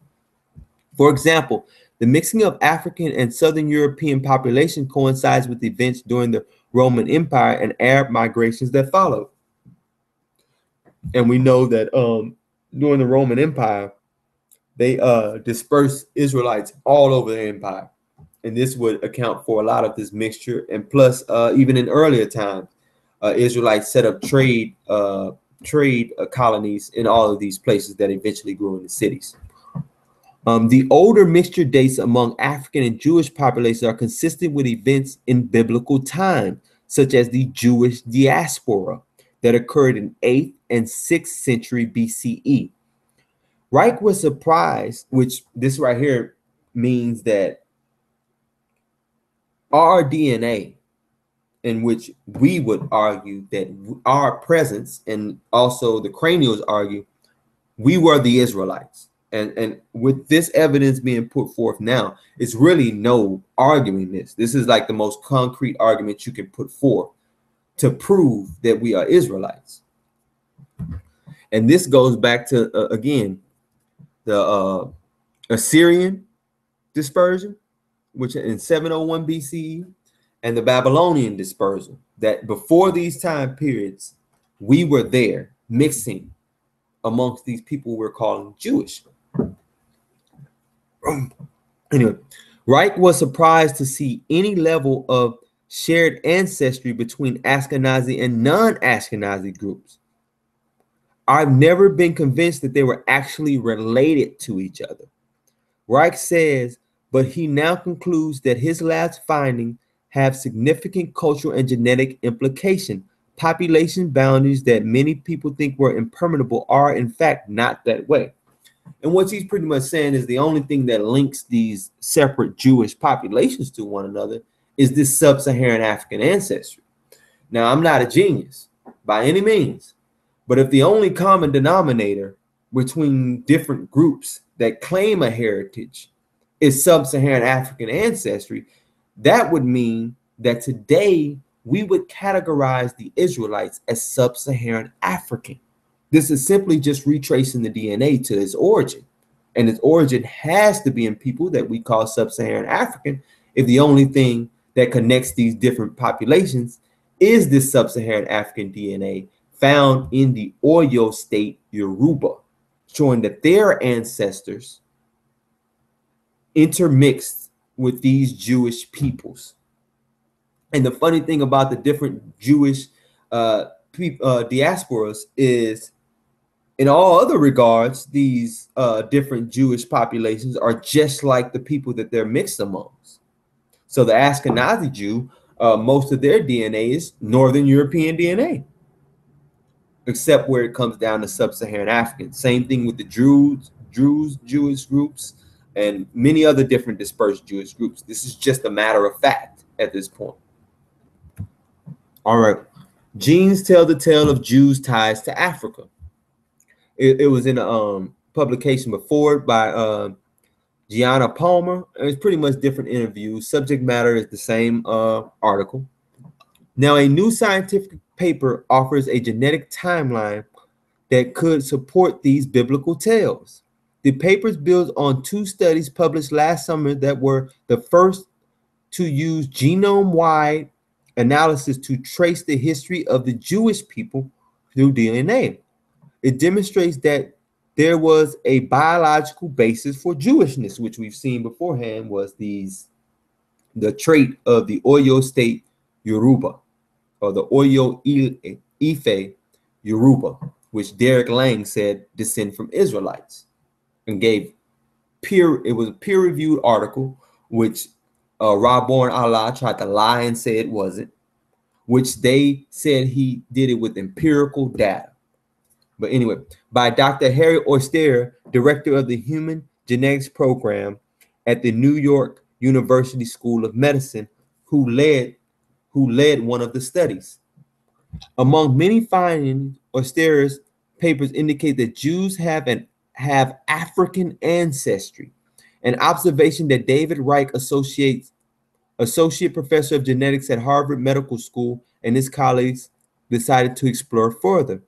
For example, the mixing of African and Southern European population coincides with events during the Roman Empire and Arab migrations that followed. And we know that during the Roman Empire, they dispersed Israelites all over the empire. And this would account for a lot of this mixture. And plus, even in earlier times, Israelites set up trade colonies in all of these places that eventually grew into cities. The older mixture dates among African and Jewish populations are consistent with events in biblical time, such as the Jewish diaspora that occurred in 8th and 6th century BCE. Reich was surprised, which this right here means that our DNA, in which we would argue that our presence, and also the cranials argue, we were the Israelites. And with this evidence being put forth now, it's really no arguing this. This is like the most concrete argument you can put forth to prove that we are Israelites. And this goes back to, again, the Assyrian dispersion, which in 701 BCE, and the Babylonian dispersal, that before these time periods, we were there mixing amongst these people we're calling Jewish. Anyway, Reich was surprised to see any level of shared ancestry between Ashkenazi and non-Ashkenazi groups. I've never been convinced that they were actually related to each other. Reich says, but he now concludes that his last finding have significant cultural and genetic implication. Population boundaries that many people think were impermeable are in fact not that way. And what he's pretty much saying is the only thing that links these separate Jewish populations to one another is this sub-Saharan African ancestry. Now, I'm not a genius by any means, but if the only common denominator between different groups that claim a heritage is sub-Saharan African ancestry, that would mean that today we would categorize the Israelites as sub-Saharan African. This is simply just retracing the DNA to its origin. And its origin has to be in people that we call sub-Saharan African if the only thing that connects these different populations is this sub-Saharan African DNA found in the Oyo state Yoruba, showing that their ancestors intermixed with these Jewish peoples. And the funny thing about the different Jewish diasporas is, in all other regards, these different Jewish populations are just like the people that they're mixed amongst. So the Ashkenazi Jew, most of their DNA is Northern European DNA, except where it comes down to sub-Saharan African. Same thing with the Druze Jewish groups, and many other different dispersed Jewish groups. This is just a matter of fact at this point. All right. Genes tell the tale of Jews' ties to Africa. It was in a publication before by Gianna Palmer. It's pretty much different interviews. Subject matter is the same article. Now, a new scientific paper offers a genetic timeline that could support these biblical tales. The paper builds on 2 studies published last summer that were the first to use genome-wide analysis to trace the history of the Jewish people through DNA. It demonstrates that there was a biological basis for Jewishness, which we've seen beforehand was the trait of the Oyo State Yoruba, or the Oyo Ife Yoruba, which Derek Lang said descend from Israelites, and gave it was a peer-reviewed article, which Rabborn Allah tried to lie and say it wasn't, which they said he did it with empirical data. But anyway, by Dr. Harry Oyster, director of the Human Genetics Program at the New York University School of Medicine, who led one of the studies. Among many findings, Oyster's papers indicate that Jews have African ancestry, an observation that David Reich, associate professor of genetics at Harvard Medical School, and his colleagues decided to explore further.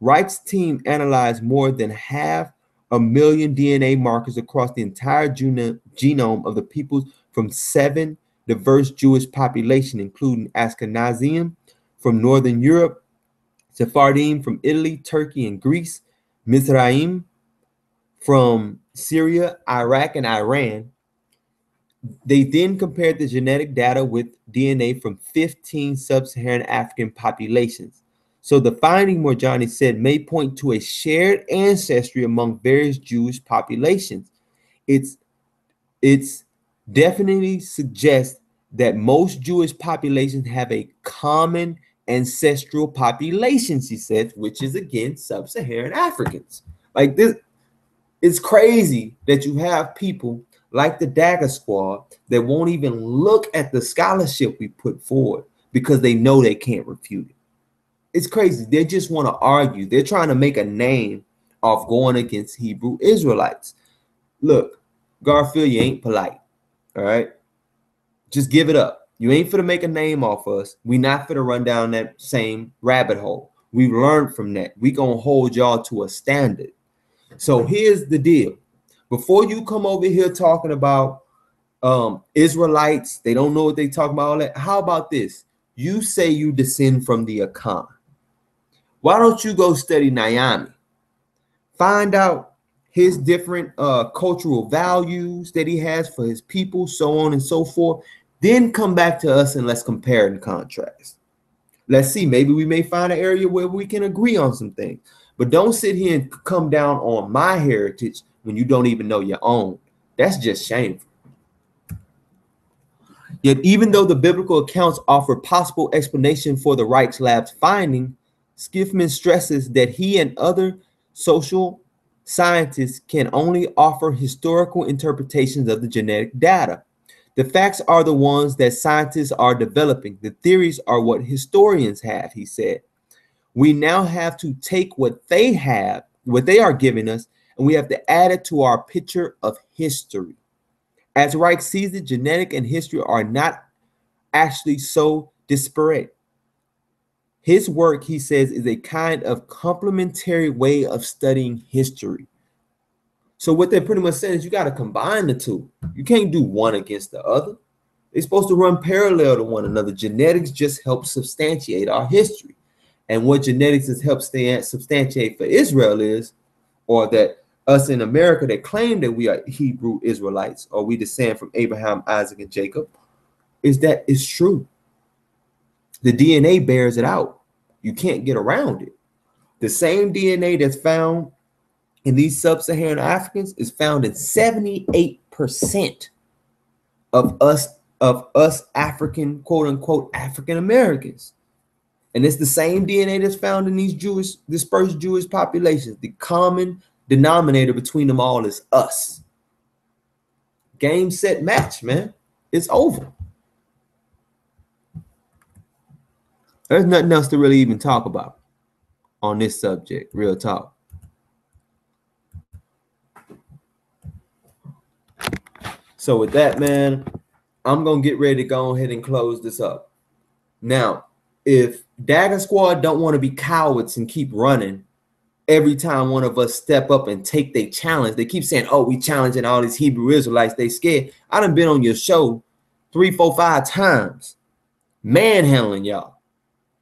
Reich's team analyzed more than 500,000 DNA markers across the entire genome of the peoples from 7 diverse Jewish populations, including Ashkenazim from Northern Europe, Sephardim from Italy, Turkey, and Greece, Mizraim from Syria, Iraq, and Iran. They then compared the genetic data with DNA from 15 sub-Saharan African populations. So the finding, Morjani said, may point to a shared ancestry among various Jewish populations. It's definitely suggests that most Jewish populations have a common ancestral population, she said, which is again sub-Saharan Africans. Like this, it's crazy that you have people like the Dagger Squad that won't even look at the scholarship we put forward because they know they can't refute it. It's crazy. They just want to argue. They're trying to make a name off going against Hebrew Israelites. Look, Garfield, you ain't polite. All right? Just give it up. You ain't finna make a name off us. We not finna run down that same rabbit hole. We've learned from that. We gonna hold y'all to a standard. So here's the deal. Before you come over here talking about Israelites, they don't know what they talking about, all that. How about this? You say you descend from the Akan. Why don't you go study Naomi? Find out his different cultural values that he has for his people, so on and so forth. Then come back to us and let's compare and contrast. Let's see, maybe we may find an area where we can agree on some things. But don't sit here and come down on my heritage when you don't even know your own. That's just shameful. Yet, even though the biblical accounts offer possible explanation for the Reich's lab's finding, Schiffman stresses that he and other social scientists can only offer historical interpretations of the genetic data. The facts are the ones that scientists are developing. The theories are what historians have, he said. We now have to take what they have, what they are giving us, and we have to add it to our picture of history. As Reich sees it, genetic and history are not actually so disparate. His work, he says, is a kind of complementary way of studying history. So what they're pretty much saying is you got to combine the two. You can't do one against the other. They're supposed to run parallel to one another. Genetics just helps substantiate our history. And what genetics has helped substantiate for Israel is, or that us in America that claim that we are Hebrew Israelites, or we descend from Abraham, Isaac, and Jacob, is that it's true. The DNA bears it out. You can't get around it. The same DNA that's found in these sub-Saharan Africans is found in 78% of us African, quote unquote, African Americans. And it's the same DNA that's found in these dispersed Jewish populations. The common denominator between them all is us. Game, set, match, man. It's over. There's nothing else to really even talk about on this subject, real talk. So with that, man, I'm going to get ready to go ahead and close this up. Now, if Dagger Squad don't want to be cowards and keep running every time one of us step up and take their challenge, they keep saying, oh, we challenging all these Hebrew Israelites, they scared. I done been on your show 3, 4, 5 times, manhandling y'all.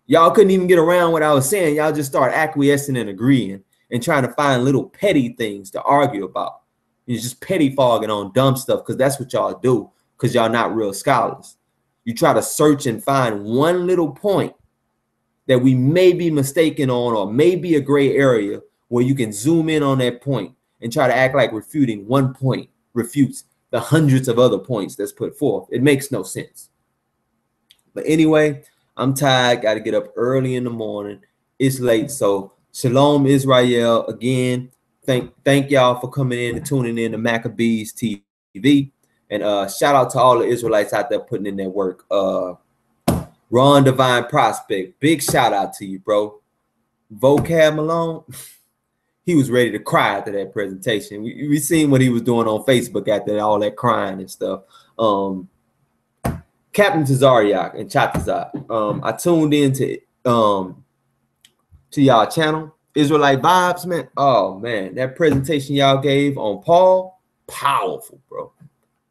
Y'all couldn't even get around what I was saying. Y'all just start acquiescing and agreeing and trying to find little petty things to argue about. You're just petty fogging on dumb stuff because that's what y'all do, because y'all not real scholars. You try to search and find one little point that we may be mistaken on, or maybe a gray area where you can zoom in on that point and try to act like refuting one point refutes the hundreds of other points that's put forth. It makes no sense. But anyway, I'm tired, got to get up early in the morning. It's late. So Shalom Israel. Again, thank y'all for coming in and tuning in to Maccabees TV. And shout out to all the Israelites out there putting in their work. Ron Divine Prospect, big shout out to you, bro. Vocab Malone, he was ready to cry after that presentation. We seen what he was doing on Facebook after all that crying and stuff. Captain Tazariak and Chatazak. I tuned into y'all channel, Israelite Vibes, man. Oh man, that presentation y'all gave on Paul, powerful, bro.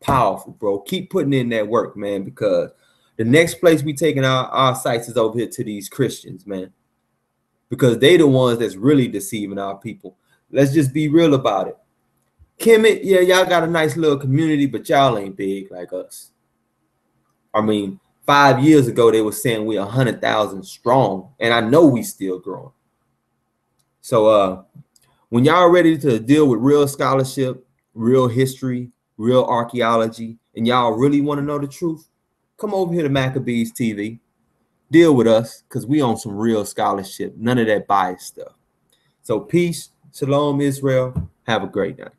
Powerful, bro. Keep putting in that work, man, because the next place we taking our sights is over here to these Christians, man, because they the ones that's really deceiving our people. Let's just be real about it. Kemet, yeah, y'all got a nice little community, but y'all ain't big like us. I mean, 5 years ago, they were saying we're 100,000 strong, and I know we still growing. So when y'all ready to deal with real scholarship, real history, real archaeology, and y'all really want to know the truth, come over here to Maccabees TV. Deal with us, because we on some real scholarship. None of that biased stuff. So peace. Shalom, Israel. Have a great night.